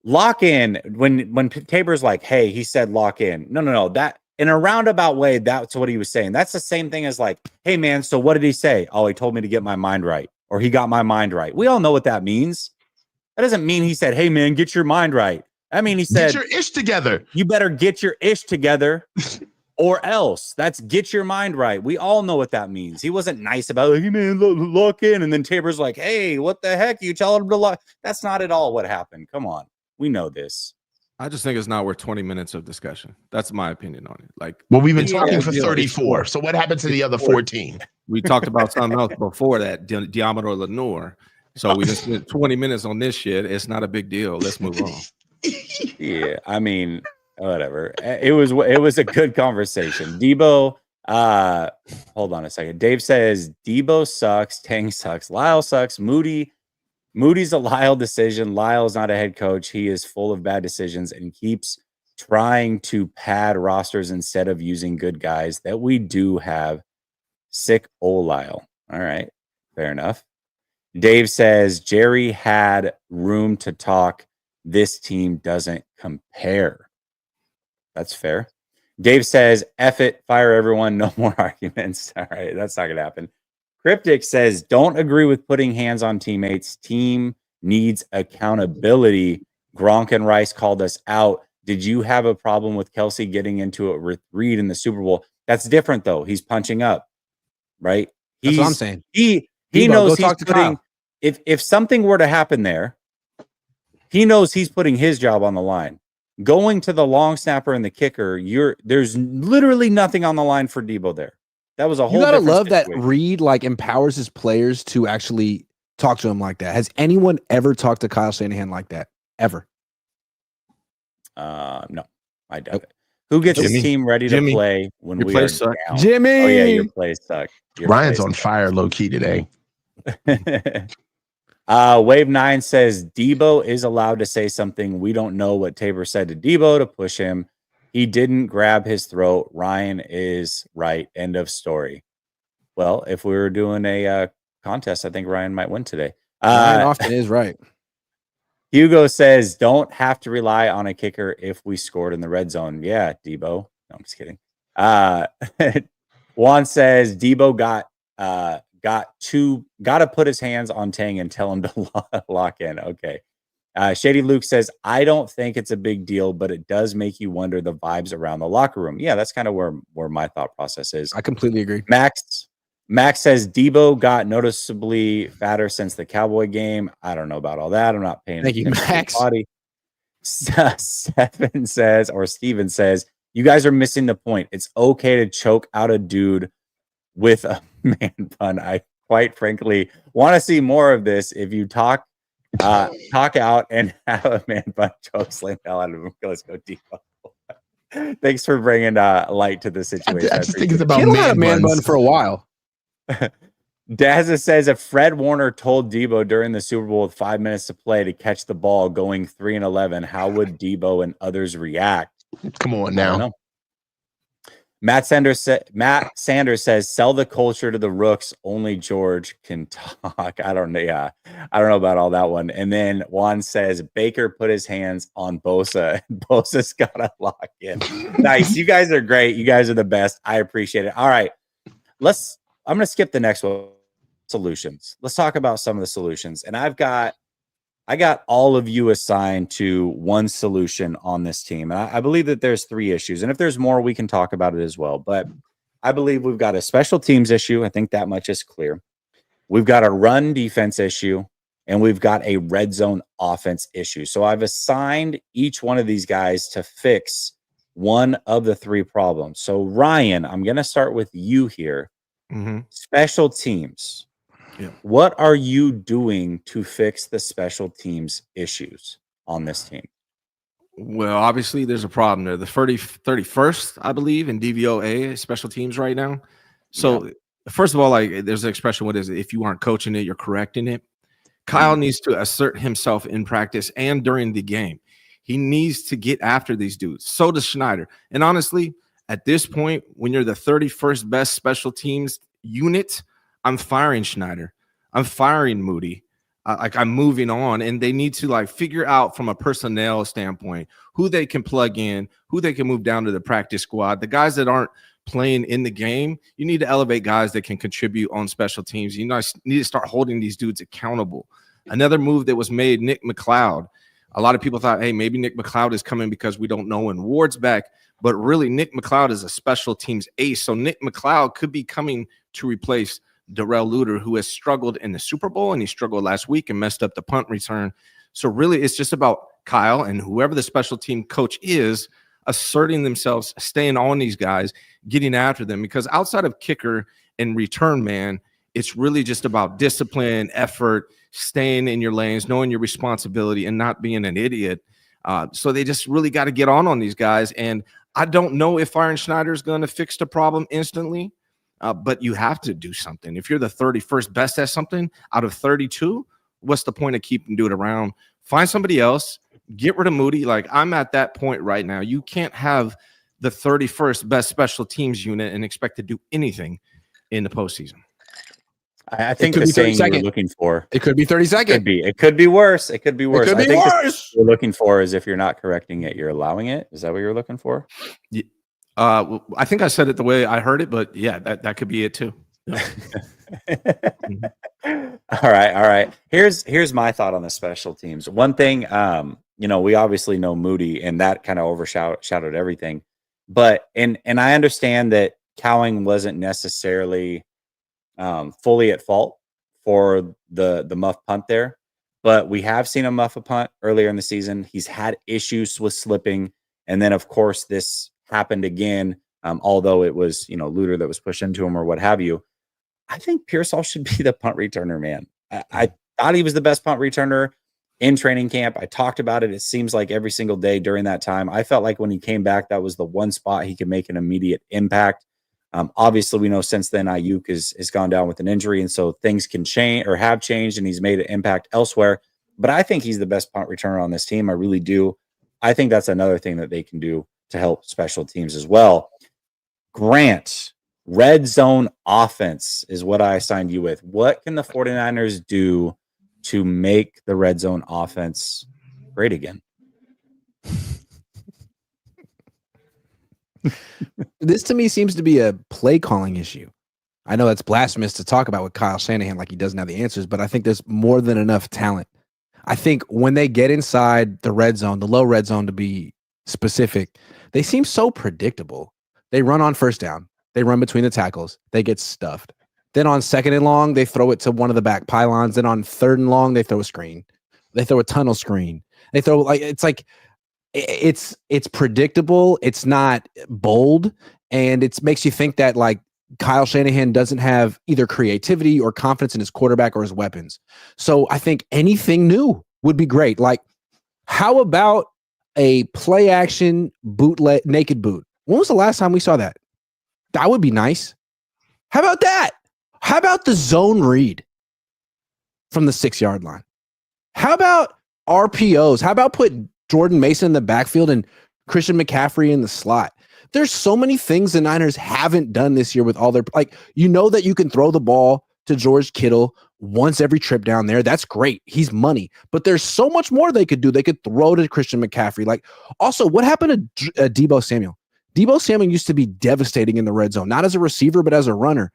lock in. When Tabor's like, hey, he said lock in. No. That in a roundabout way, that's what he was saying. That's the same thing as like, hey man, so what did he say? Oh, he told me to get my mind right, or he got my mind right. We all know what that means. That doesn't mean he said, hey man, get your mind right. I mean, he said, get your ish together. You better get your ish together or else. That's get your mind right. We all know what that means. He wasn't nice about it. Hey, man, lock in. And then Tabor's like, hey, what the heck? You tell him to lock. That's not at all what happened. Come on. We know this. I just think it's not worth 20 minutes of discussion. That's my opinion on it. Like, well, we've been talking for 34. So what happened to the other 14? We talked about something else before that, Diamondo Lenore. So we just spent 20 minutes on this shit. It's not a big deal. Let's move on. Yeah, I mean, whatever. It was a good conversation. Debo, hold on a second. Dave says Debo sucks, Tang sucks, Lyle sucks, Moody's a Lyle decision. Lyle's not a head coach. He is full of bad decisions and keeps trying to pad rosters instead of using good guys that we do have. Sick old Lyle. All right. Fair enough. Dave says Jerry had room to talk. This team doesn't compare. That's fair. Dave says, F it, fire everyone, no more arguments. All right, that's not going to happen. Cryptic says, don't agree with putting hands on teammates. Team needs accountability. Gronk and Rice called us out. Did you have a problem with Kelsey getting into it with Reed in the Super Bowl? That's different, though. He's punching up, right? That's what I'm saying. He Debo, knows go he's talk to putting Kyle. if something were to happen there, he knows he's putting his job on the line. Going to the long snapper and the kicker, there's literally nothing on the line for Debo there. That was a whole. You gotta different love situation. that Reed like empowers his players to actually talk to him like that. Has anyone ever talked to Kyle Shanahan like that? Ever? No, I doubt it. Who gets his team ready to play when we are down? Jimmy. Oh yeah, your plays suck. Ryan's on fire low key today. Wave 9 says Debo is allowed to say something. We don't know what Tabor said to Debo to push him. He didn't grab his throat. Ryan is right. End of story. Well, if we were doing a contest, I think Ryan might win today. Ryan often is right. Hugo says, don't have to rely on a kicker if we scored in the red zone. Yeah, Debo. No, I'm just kidding. Juan says Debo got to put his hands on Tang and tell him to lock in. Okay. Shady Luke says, I don't think it's a big deal, but it does make you wonder the vibes around the locker room. Yeah, that's kind of where my thought process is. I completely agree. Max says Debo got noticeably fatter since the Cowboy game. I don't know about all that. I'm not paying attention. Thank you, Max. Steven says, you guys are missing the point. It's okay to choke out a dude with a man bun. I quite frankly want to see more of this. If you talk out and have a man bun choke slam the hell out of him. Let's go Debo. Thanks for bringing light to the situation. I just think it's about man bun for a while. Dazza says if Fred Warner told Debo during the Super Bowl with 5 minutes to play to catch the ball going 3-11, how would Debo and others react? Come on now. Matt Sanders says sell the culture to the rooks. Only George can talk. I don't know. Yeah, I don't know about all that one. And then Juan says Baker put his hands on Bosa. Bosa's got to lock in. Nice. You guys are great. You guys are the best. I appreciate it. All right, I'm going to skip the next one. Solutions. Let's talk about some of the solutions. And I got all of you assigned to one solution on this team. And I believe that there's 3 issues. And if there's more, we can talk about it as well. But I believe we've got a special teams issue. I think that much is clear. We've got a run defense issue. And we've got a red zone offense issue. So I've assigned each one of these guys to fix one of the 3 problems. So Ryan, I'm going to start with you here. Mm-hmm. Special teams. Yeah. What are you doing to fix the special teams issues on this team? Well, obviously there's a problem there. The 31st, I believe, in DVOA special teams right now. So first of all, like there's an expression, what is it? If you aren't coaching it, you're correcting it. Kyle needs to assert himself in practice and during the game. He needs to get after these dudes. So does Schneider. And honestly, at this point, when you're the 31st best special teams unit, I'm firing Schneider. I'm firing Moody. I'm moving on, and they need to like figure out from a personnel standpoint who they can plug in, who they can move down to the practice squad. The guys that aren't playing in the game, you need to elevate guys that can contribute on special teams. You need to start holding these dudes accountable. Another move that was made, Nick McLeod. A lot of people thought, hey, maybe Nick McLeod is coming because we don't know when Ward's back. But really, Nick McLeod is a special teams ace. So Nick McLeod could be coming to replace Darrell Luter, who has struggled in the Super Bowl, and he struggled last week and messed up the punt return. So really, it's just about Kyle and whoever the special team coach is asserting themselves, staying on these guys, getting after them. Because outside of kicker and return man, it's really just about discipline, effort, staying in your lanes, knowing your responsibility, and not being an idiot. So they just really got to get on these guys. And I don't know if Aaron Schneider is going to fix the problem instantly, but you have to do something. If you're the 31st best at something out of 32, what's the point of keeping doing it around? Find somebody else. Get rid of Moody. Like, I'm at that point right now. You can't have the 31st best special teams unit and expect to do anything in the postseason. I think could the be 30 saying you were second. looking for It could be 30 second. could be. It could be worse. It could be worse. It could I be think the worse. you're looking for is if you're not correcting it, you're allowing it. Is that what you're looking for? I think I said it the way I heard it, but yeah, that could be it too. All right. Here's my thought on the special teams. One thing, we obviously know Moody, and that kind of overshadowed everything. But and I understand that Cowing wasn't necessarily fully at fault for the muff punt there, but we have seen him muff a punt earlier in the season. He's had issues with slipping, and then of course this happened again. Although it was Luter that was pushed into him or what have you. I think Pearsall should be the punt returner, man. I thought he was the best punt returner in training camp. I talked about it. It seems like every single day during that time. I felt like when he came back, that was the one spot he could make an immediate impact. Obviously, we know since then Ayuk has gone down with an injury, and so things can change or have changed, and he's made an impact elsewhere. But I think he's the best punt returner on this team. I really do. I think that's another thing that they can do to help special teams as well. Grant, red zone offense is what I assigned you with. What can the 49ers do to make the red zone offense great again? This to me seems to be a play calling issue. I know that's blasphemous to talk about with Kyle Shanahan like he doesn't have the answers, but I think there's more than enough talent. I think when they get inside the red zone, the low red zone to be specific, they seem so predictable. They run on first down. They run between the tackles. They get stuffed. Then on second and long, they throw it to one of the back pylons. Then on third and long, they throw a screen. They throw a tunnel screen. They throw it's predictable. It's not bold. And it makes you think that like Kyle Shanahan doesn't have either creativity or confidence in his quarterback or his weapons. So I think anything new would be great. Like, how about a play action bootleg naked boot? When was the last time we saw that? That would be nice. How about that? How about the zone read from the 6-yard line? How about RPOs? How about put Jordan Mason in the backfield and Christian McCaffrey in the slot? There's so many things the Niners haven't done this year with all their, that you can throw the ball to George Kittle once every trip down there. That's great. He's money. But there's so much more they could do. They could throw to Christian McCaffrey. Also, what happened to Deebo Samuel? Deebo Samuel used to be devastating in the red zone, not as a receiver, but as a runner.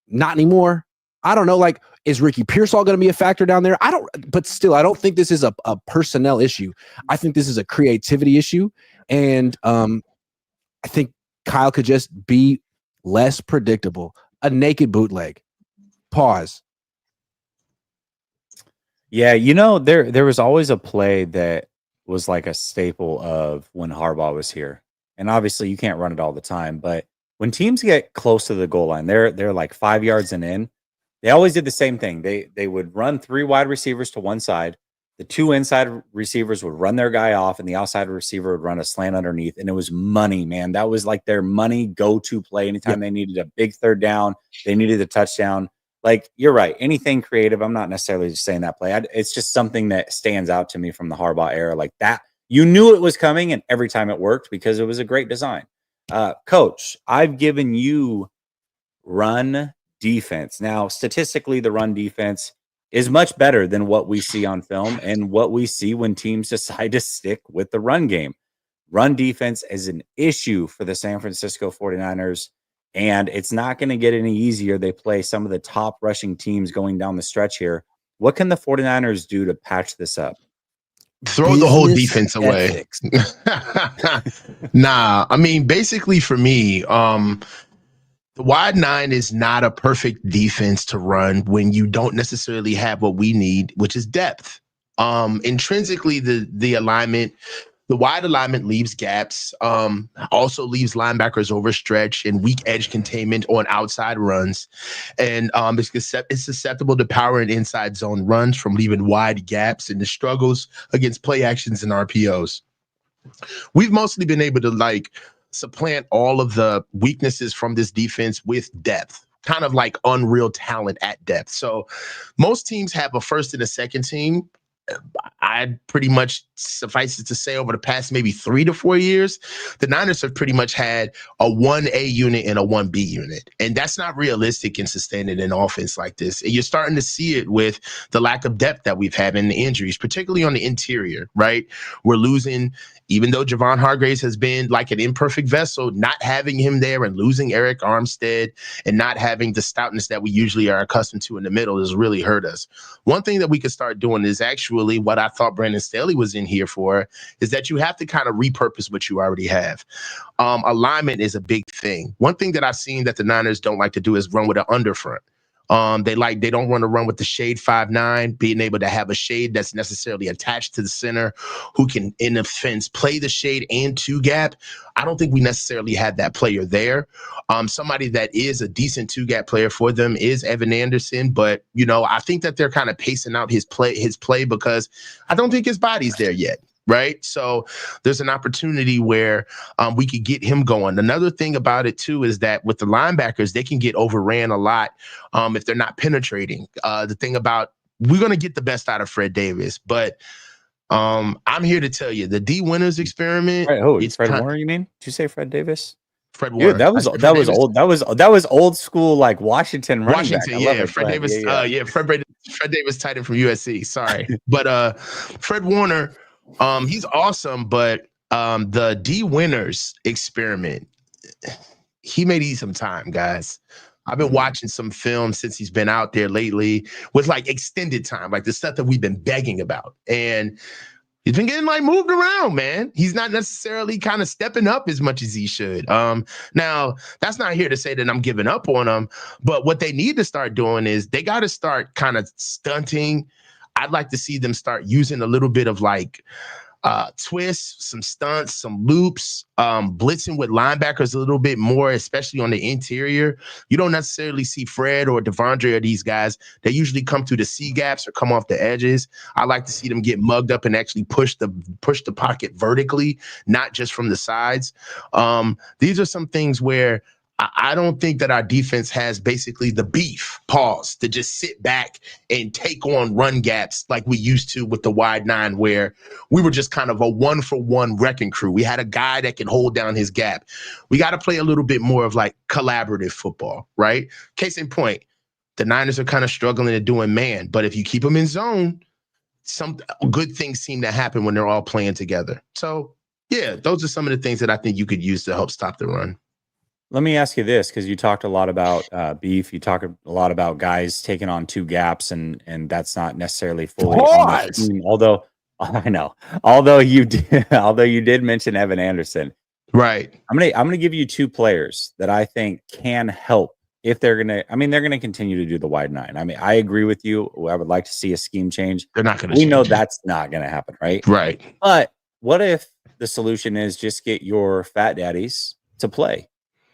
Not anymore. I don't know. Is Ricky Pearsall going to be a factor down there? I don't think this is a personnel issue. I think this is a creativity issue. And I think Kyle could just be less predictable. A naked bootleg. Pause. Yeah, there was always a play that was like a staple of when Harbaugh was here. And obviously you can't run it all the time, but when teams get close to the goal line, they're like 5 yards and in. They always did the same thing. They would run 3 wide receivers to one side. The 2 inside receivers would run their guy off, and the outside receiver would run a slant underneath. And it was money, man. That was like their money go-to play. Anytime they needed a big third down, they needed a touchdown. You're right. Anything creative. I'm not necessarily just saying that play. It's just something that stands out to me from the Harbaugh era. Like that, you knew it was coming, and every time it worked because it was a great design. Coach, I've given you run defense. Now, statistically, the run defense is much better than what we see on film and what we see when teams decide to stick with the run game. Run defense is an issue for the San Francisco 49ers, and it's not going to get any easier. They play some of the top rushing teams going down the stretch here. What can the 49ers do to patch this up? Throw the whole defense away. Nah, I mean, basically for me, the wide 9 is not a perfect defense to run when you don't necessarily have what we need, which is depth. Intrinsically, the alignment, the wide alignment leaves gaps, also leaves linebackers overstretched and weak edge containment on outside runs. And it's susceptible to power and inside zone runs from leaving wide gaps and the struggles against play actions and RPOs. We've mostly been able to supplant all of the weaknesses from this defense with depth, kind of like unreal talent at depth. So most teams have a first and a second team I pretty much, suffice it to say, over the past maybe 3 to 4 years, the Niners have pretty much had a 1A unit and a 1B unit. And that's not realistic in sustaining an offense like this. And you're starting to see it with the lack of depth that we've had in the injuries, particularly on the interior, right? We're losing, even though Javon Hargraves has been like an imperfect vessel, not having him there and losing Eric Armstead and not having the stoutness that we usually are accustomed to in the middle has really hurt us. One thing that we could start doing is actually what I thought Brandon Staley was in here for, is that you have to kind of repurpose what you already have. Alignment is a big thing. One thing that I've seen that the Niners don't like to do is run with an underfront. They don't want to run with the shade 5'9", being able to have a shade that's necessarily attached to the center who can, in a sense, play the shade and two gap. I don't think we necessarily had that player there. Somebody that is a decent two gap player for them is Evan Anderson, but I think that they're kind of pacing out his play because I don't think his body's there yet. Right. So there's an opportunity where we could get him going. Another thing about it, too, is that with the linebackers, they can get overran a lot if they're not penetrating. The thing about, we're going to get the best out of Fred Davis. But I'm here to tell you the D Winners experiment. Right, it's Fred Warner, you mean? Did you say Fred Davis? Fred Warner. Dude, that was old. That was old school, like Washington running back. Yeah, Fred Davis. Fred Davis, tight end from USC. Sorry, but Fred Warner. He's awesome, but the D Winners experiment, he may need some time, guys. I've been watching some film since he's been out there lately with like extended time, like the stuff that we've been begging about. And he's been getting like moved around, man. He's not necessarily kind of stepping up as much as he should. Now, that's not here to say that I'm giving up on him, but what they need to start doing is they got to start kind of stunting. I'd like to see them start using a little bit of like twists, some stunts, some loops, blitzing with linebackers a little bit more, especially on the interior. You don't necessarily see Fred or Devondre or these guys. They usually come through the C gaps or come off the edges. I like to see them get mugged up and actually push the pocket vertically, not just from the sides. These are some things where I don't think that our defense has basically the beef, to just sit back and take on run gaps like we used to with the wide nine, where we were just kind of a 1-for-1 wrecking crew. We had a guy that can hold down his gap. We got to play a little bit more of like collaborative football, right? Case in point, the Niners are kind of struggling at doing man, but if you keep them in zone, some good things seem to happen when they're all playing together. So, yeah, those are some of the things that I think you could use to help stop the run. Let me ask you this, because you talked a lot about beef. You talk a lot about guys taking on two gaps, and that's not necessarily fully on the team. Although I know, although you did mention Evan Anderson, right? I'm gonna give you two players that I think can help if they're gonna. I mean, they're gonna continue to do the wide nine. I mean, I agree with you. I would like to see a scheme change. They're not gonna. We know that's not gonna happen, right? Right. But what if the solution is just get your fat daddies to play?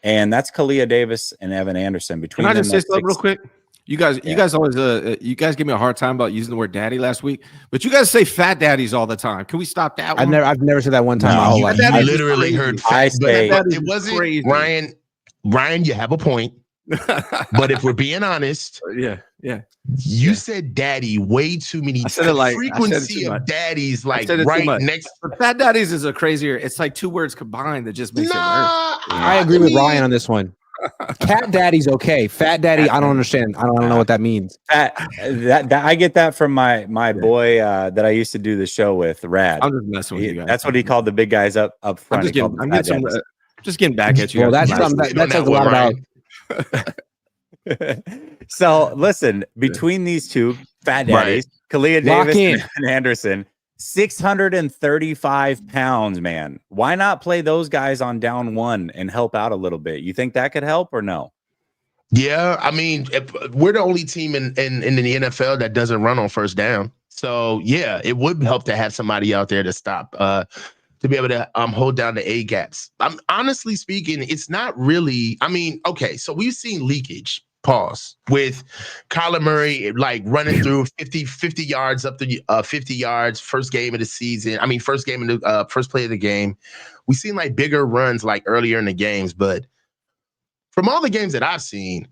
And that's Kalia Davis and Evan Anderson. Between Can I just say something real quick? You guys always you guys give me a hard time about using the word daddy last week, but you guys say fat daddies all the time. Can we stop that one? I've never said that one time. I literally heard fat. I say it wasn't crazy. Ryan, you have a point. But if we're being honest, you said daddy way too many times. Frequency of daddies like right next. But fat daddies is a crazier. It's like two words combined that just makes it worse. I agree with Ryan on this one. Cat daddy's okay. Fat daddy, I don't understand. I don't know what that means. That I get that from my boy that I used to do the show with, Rad. I'm just messing with you guys. That's what he called the big guys up front. just getting back at you. Well, that says a lot about. So listen, between these two fat daddies, Kalia Davis and Evan Anderson, 635 pounds, man. Why not play those guys on down one and help out a little bit? You think that could help or no? Yeah, I mean, we're the only team in the NFL that doesn't run on first down. So yeah, it would help to have somebody out there to stop, to be able to hold down the A gaps. Honestly speaking, it's not really. I mean, okay, so we've seen leakage. With Kyler Murray like running through 50 yards up to 50 yards, first game of the season. I mean, first game in the first play of the game. We've seen like bigger runs like earlier in the games, but from all the games that I've seen,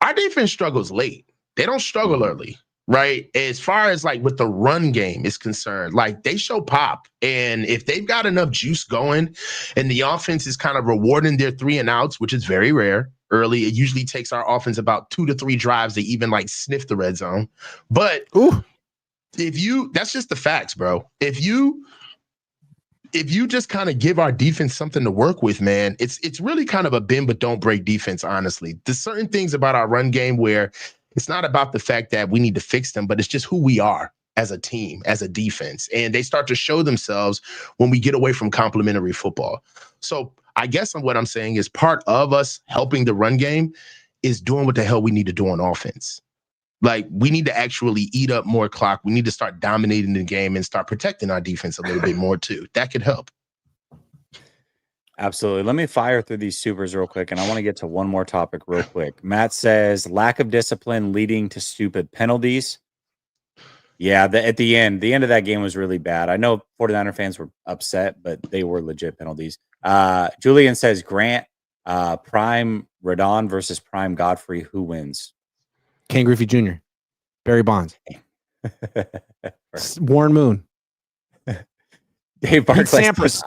our defense struggles late. They don't struggle early. right? As far as like with the run game is concerned, like they show pop. And if they've got enough juice going and the offense is kind of rewarding their 3-and-outs, which is very rare early, it usually takes our offense about 2 to 3 drives to even like sniff the red zone. But that's just the facts, bro. If you just kind of give our defense something to work with, man, it's really kind of a bend but don't break defense, honestly. There's certain things about our run game where it's not about the fact that we need to fix them, but it's just who we are as a team, as a defense. And they start to show themselves when we get away from complimentary football. So I guess what I'm saying is part of us helping the run game is doing what the hell we need to do on offense. Like, we need to actually eat up more clock. We need to start dominating the game and start protecting our defense a little bit more too. That could help. Absolutely. Let me fire through these supers real quick, and I want to get to one more topic real quick. Matt says, lack of discipline leading to stupid penalties. Yeah, at the end of that game was really bad. I know 49er fans were upset, but they were legit penalties. Julian says, Grant, Prime Radon versus Prime Godfrey, who wins? Ken Griffey Jr., Barry Bonds, Warren Moon, Dave Barclay says,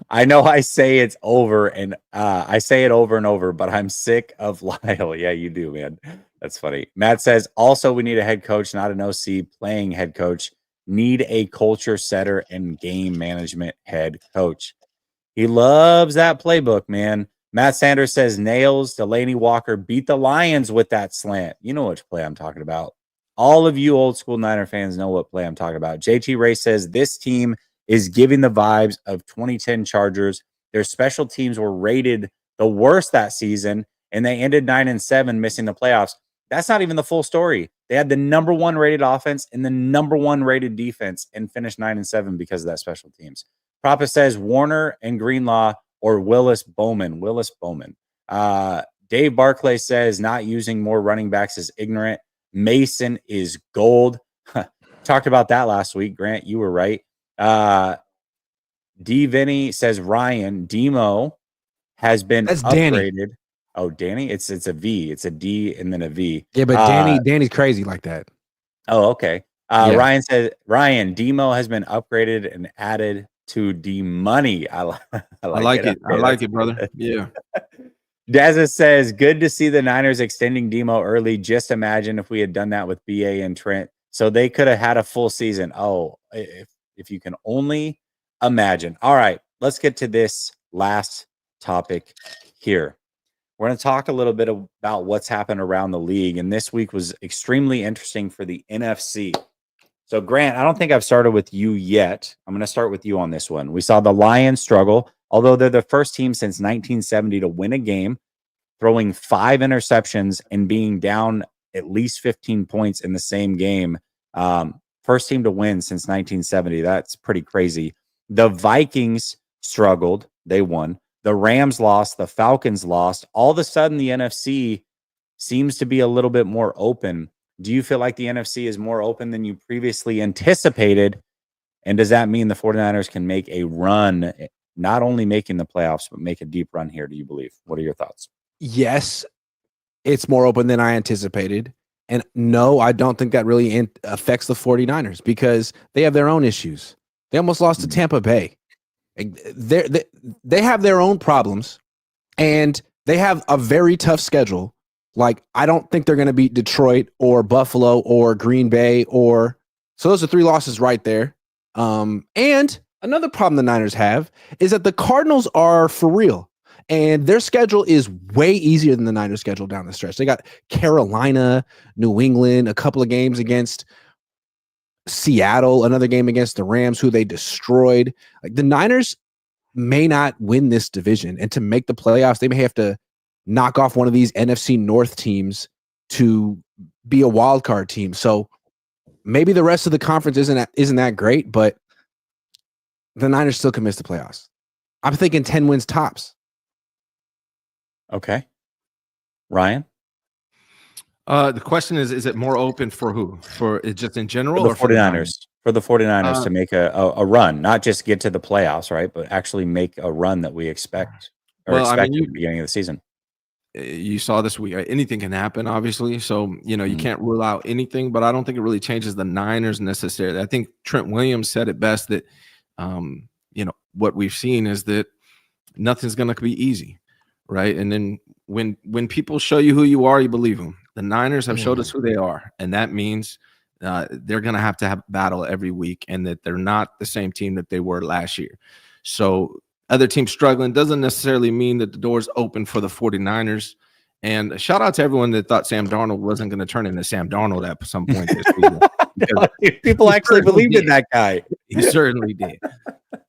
I know I say it's over and I say it over and over, but I'm sick of Lyle. Yeah, you do, man. That's funny. Matt says, also, we need a head coach, not an OC playing head coach. Need a culture setter and game management head coach. He loves that playbook, man. Matt Sanders says, Nails, Delaney Walker beat the Lions with that slant. You know which play I'm talking about. All of you old school Niner fans know what play I'm talking about. JT Ray says, this team is giving the vibes of 2010 Chargers. Their special teams were rated the worst that season, and they ended 9-7, missing the playoffs. That's not even the full story. They had the number 1 rated offense and the number 1 rated defense and finished 9-7 because of that special teams. Papa says Warner and Greenlaw or Willis Bowman. Dave Barclay says not using more running backs is ignorant. Mason is gold. Talked about that last week. Grant, you were right. D. Vinny says Ryan DMO has been That's upgraded. Danny. Oh, Danny? It's a V. It's a D and then a V. Yeah, but Danny's crazy like that. Oh, okay. Yeah. Ryan says DMO has been upgraded and added to D money. I like it. I like it, brother. Yeah. Dazza says, good to see the Niners extending Demo early. Just imagine if we had done that with BA and Trent. So they could have had a full season. Oh, if you can only imagine. All right, let's get to this last topic here. We're going to talk a little bit about what's happened around the league. And this week was extremely interesting for the NFC. So, Grant, I don't think I've started with you yet. I'm going to start with you on this one. We saw the Lions struggle, although they're the first team since 1970 to win a game, throwing 5 interceptions and being down at least 15 points in the same game. First team to win since 1970. That's pretty crazy. The Vikings struggled. They won. The Rams lost. The Falcons lost. All of a sudden, the NFC seems to be a little bit more open. Do you feel like the NFC is more open than you previously anticipated? And does that mean the 49ers can make a run, not only making the playoffs, but make a deep run here, do you believe? What are your thoughts? Yes, it's more open than I anticipated. And no, I don't think that really affects the 49ers because they have their own issues. They almost lost to Tampa Bay. They have their own problems, and they have a very tough schedule. Like, I don't think they're going to beat Detroit or Buffalo or Green Bay so those are 3 losses right there. And another problem the Niners have is that the Cardinals are for real, and their schedule is way easier than the Niners' schedule down the stretch. They got Carolina, New England, a couple of games against Seattle, another game against the Rams, who they destroyed. Like, the Niners may not win this division, and to make the playoffs, they may have to knock off one of these NFC North teams to be a wild card team. So maybe the rest of the conference isn't that great, but the Niners still can miss the playoffs. I'm thinking 10 wins tops. Okay. Ryan? The question is it more open for who? For it just in general? For the 49ers. For the 49ers to make a run, not just get to the playoffs, right? But actually make a run that we expect at the beginning of the season. you saw this week. Anything can happen, obviously. So, you can't rule out anything, but I don't think it really changes the Niners necessarily. I think Trent Williams said it best that, what we've seen is that nothing's going to be easy, right? And then when people show you who you are, you believe them. The Niners have showed us who they are, and that means they're going to have battle every week, and that they're not the same team that they were last year. So other teams struggling doesn't necessarily mean that the door's open for the 49ers. And shout out to everyone that thought Sam Darnold wasn't going to turn into Sam Darnold at some point this season. People actually believed in that guy. He certainly did.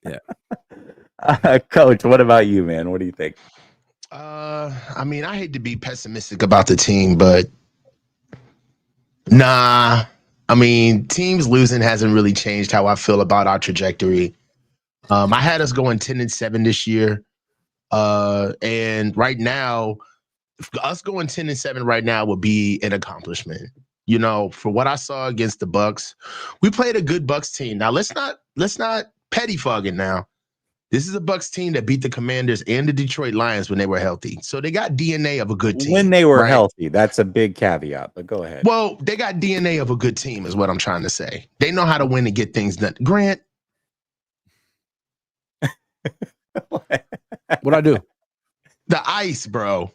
Yeah. Coach, what about you, man? What do you think? I mean, I hate to be pessimistic about the team, but nah. I mean, teams losing hasn't really changed how I feel about our trajectory. I had us going 10-7 this year. And right now, us going 10-7 right now would be an accomplishment. For what I saw against the Bucs, we played a good Bucs team. Now let's not pettifog it now. This is a Bucs team that beat the Commanders and the Detroit Lions when they were healthy. So they got DNA of a good team. When they were healthy, that's a big caveat, but go ahead. Well, they got DNA of a good team is what I'm trying to say. They know how to win and get things done. Grant. What'd I do? The ice, bro.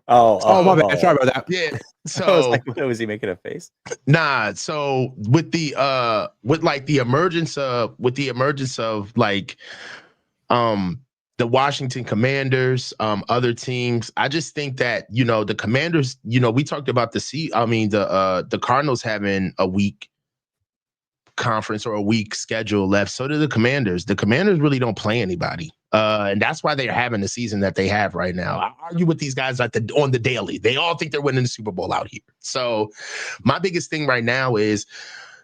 Oh, my bad. Sorry about that. Yeah. So I was like, what, was he making a face? Nah. So with the emergence of the Washington Commanders, other teams, I just think that the Commanders, we talked about the Cardinals having a week conference or a week schedule left. So do the Commanders. The Commanders really don't play anybody. And that's why they're having the season that they have right now. I argue with these guys on the daily. They all think they're winning the Super Bowl out here. So my biggest thing right now is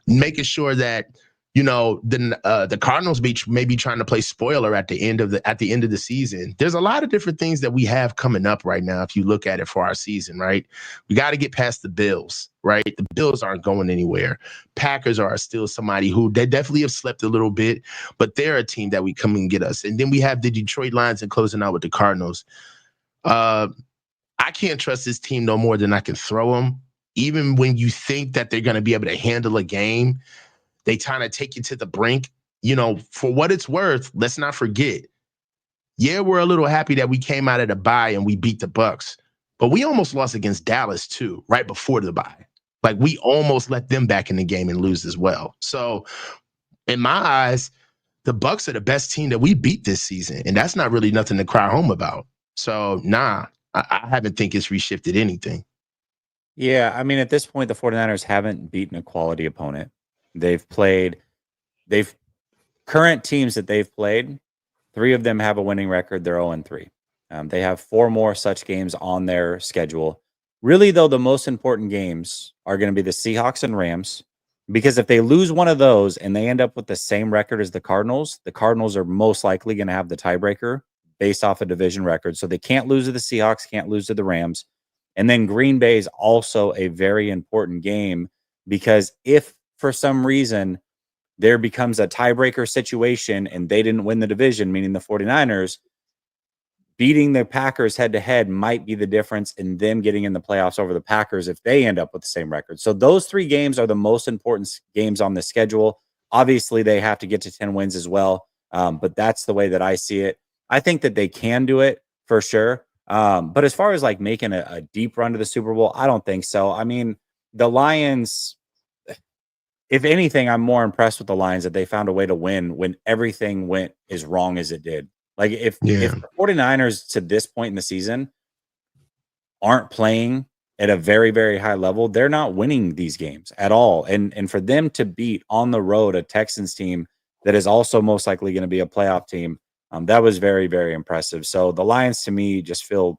making sure that the Cardinals may be trying to play spoiler at the end of the season. There's a lot of different things that we have coming up right now. If you look at it for our season, right, we got to get past the Bills, right? The Bills aren't going anywhere. Packers are still somebody who they definitely have slept a little bit, but they're a team that we come and get us. And then we have the Detroit Lions and closing out with the Cardinals. I can't trust this team no more than I can throw them. Even when you think that they're going to be able to handle a game, they kind of take you to the brink. For what it's worth, let's not forget. Yeah, we're a little happy that we came out of the bye and we beat the Bucs, but we almost lost against Dallas too, right before the bye. Like we almost let them back in the game and lose as well. So in my eyes, the Bucs are the best team that we beat this season, and that's not really nothing to cry home about. So I haven't think it's reshifted anything. Yeah, I mean, at this point, the 49ers haven't beaten a quality opponent. Current teams that they've played, 3 of them have a winning record. They're 0-3. They have 4 more such games on their schedule. Really, though, the most important games are going to be the Seahawks and Rams, because if they lose one of those and they end up with the same record as the Cardinals are most likely going to have the tiebreaker based off a division record. So they can't lose to the Seahawks, can't lose to the Rams. And then Green Bay is also a very important game, because if for some reason there becomes a tiebreaker situation and they didn't win the division, meaning the 49ers, beating the Packers head-to-head might be the difference in them getting in the playoffs over the Packers if they end up with the same record. So those 3 games are the most important games on the schedule. Obviously, they have to get to 10 wins as well, but that's the way that I see it. I think that they can do it for sure. But as far as like making a deep run to the Super Bowl, I don't think so. I mean, the Lions, if anything, I'm more impressed with the Lions that they found a way to win when everything went as wrong as it did. Like if the 49ers to this point in the season aren't playing at a very, very high level, they're not winning these games at all. And for them to beat on the road a Texans team that is also most likely going to be a playoff team, that was very, very impressive. So the Lions to me just feel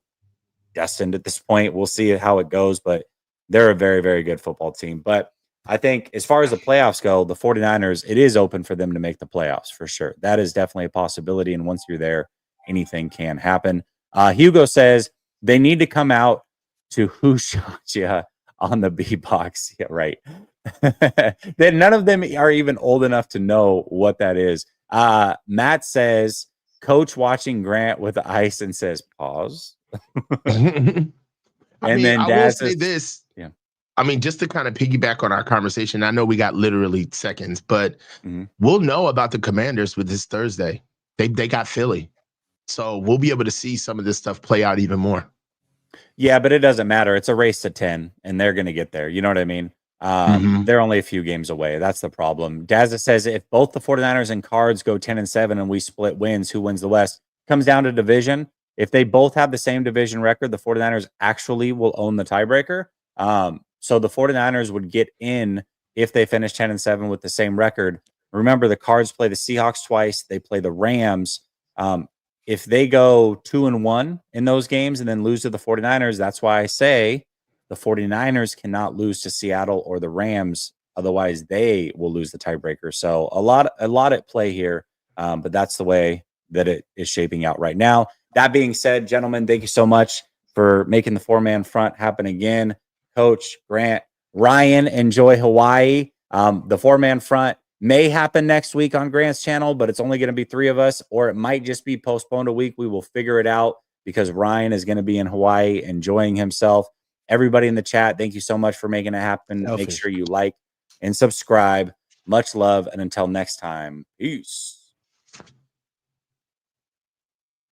destined at this point. We'll see how it goes, but they're a very, very good football team. But I think as far as the playoffs go, the 49ers, it is open for them to make the playoffs for sure. That is definitely a possibility. And once you're there, anything can happen. Hugo says they need to come out to Who Shot Ya on the B-Box. Yeah, right. Then none of them are even old enough to know what that is. Matt says, Coach watching Grant with the ice and says, pause. I And mean, then I will Daz say is this. yeah. I mean, just to kind of piggyback on our conversation, I know we got literally seconds, but Mhm. we'll know about the Commanders with this Thursday. They got Philly. So we'll be able to see some of this stuff play out even more. Yeah, but it doesn't matter. It's a race to 10, and they're going to get there. You know what I mean? Mhm. They're only a few games away. That's the problem. Dazza says if both the 49ers and Cards go 10-7 and we split wins, who wins the West? Comes down to division. If they both have the same division record, the 49ers actually will own the tiebreaker. So the 49ers would get in if they finish 10-7 with the same record. Remember, the Cards play the Seahawks twice. They play the Rams. If they go 2-1 in those games and then lose to the 49ers, that's why I say the 49ers cannot lose to Seattle or the Rams. Otherwise, they will lose the tiebreaker. So a lot at play here. But that's the way that it is shaping out right now. That being said, gentlemen, thank you so much for making the 4-man front happen again. Coach, Grant, Ryan, enjoy Hawaii. The 4-man front may happen next week on Grant's channel, but it's only going to be 3 of us, or it might just be postponed a week. We will figure it out because Ryan is going to be in Hawaii enjoying himself. Everybody in the chat, thank you so much for making it happen. Selfish. Make sure you like and subscribe. Much love. And until next time, peace.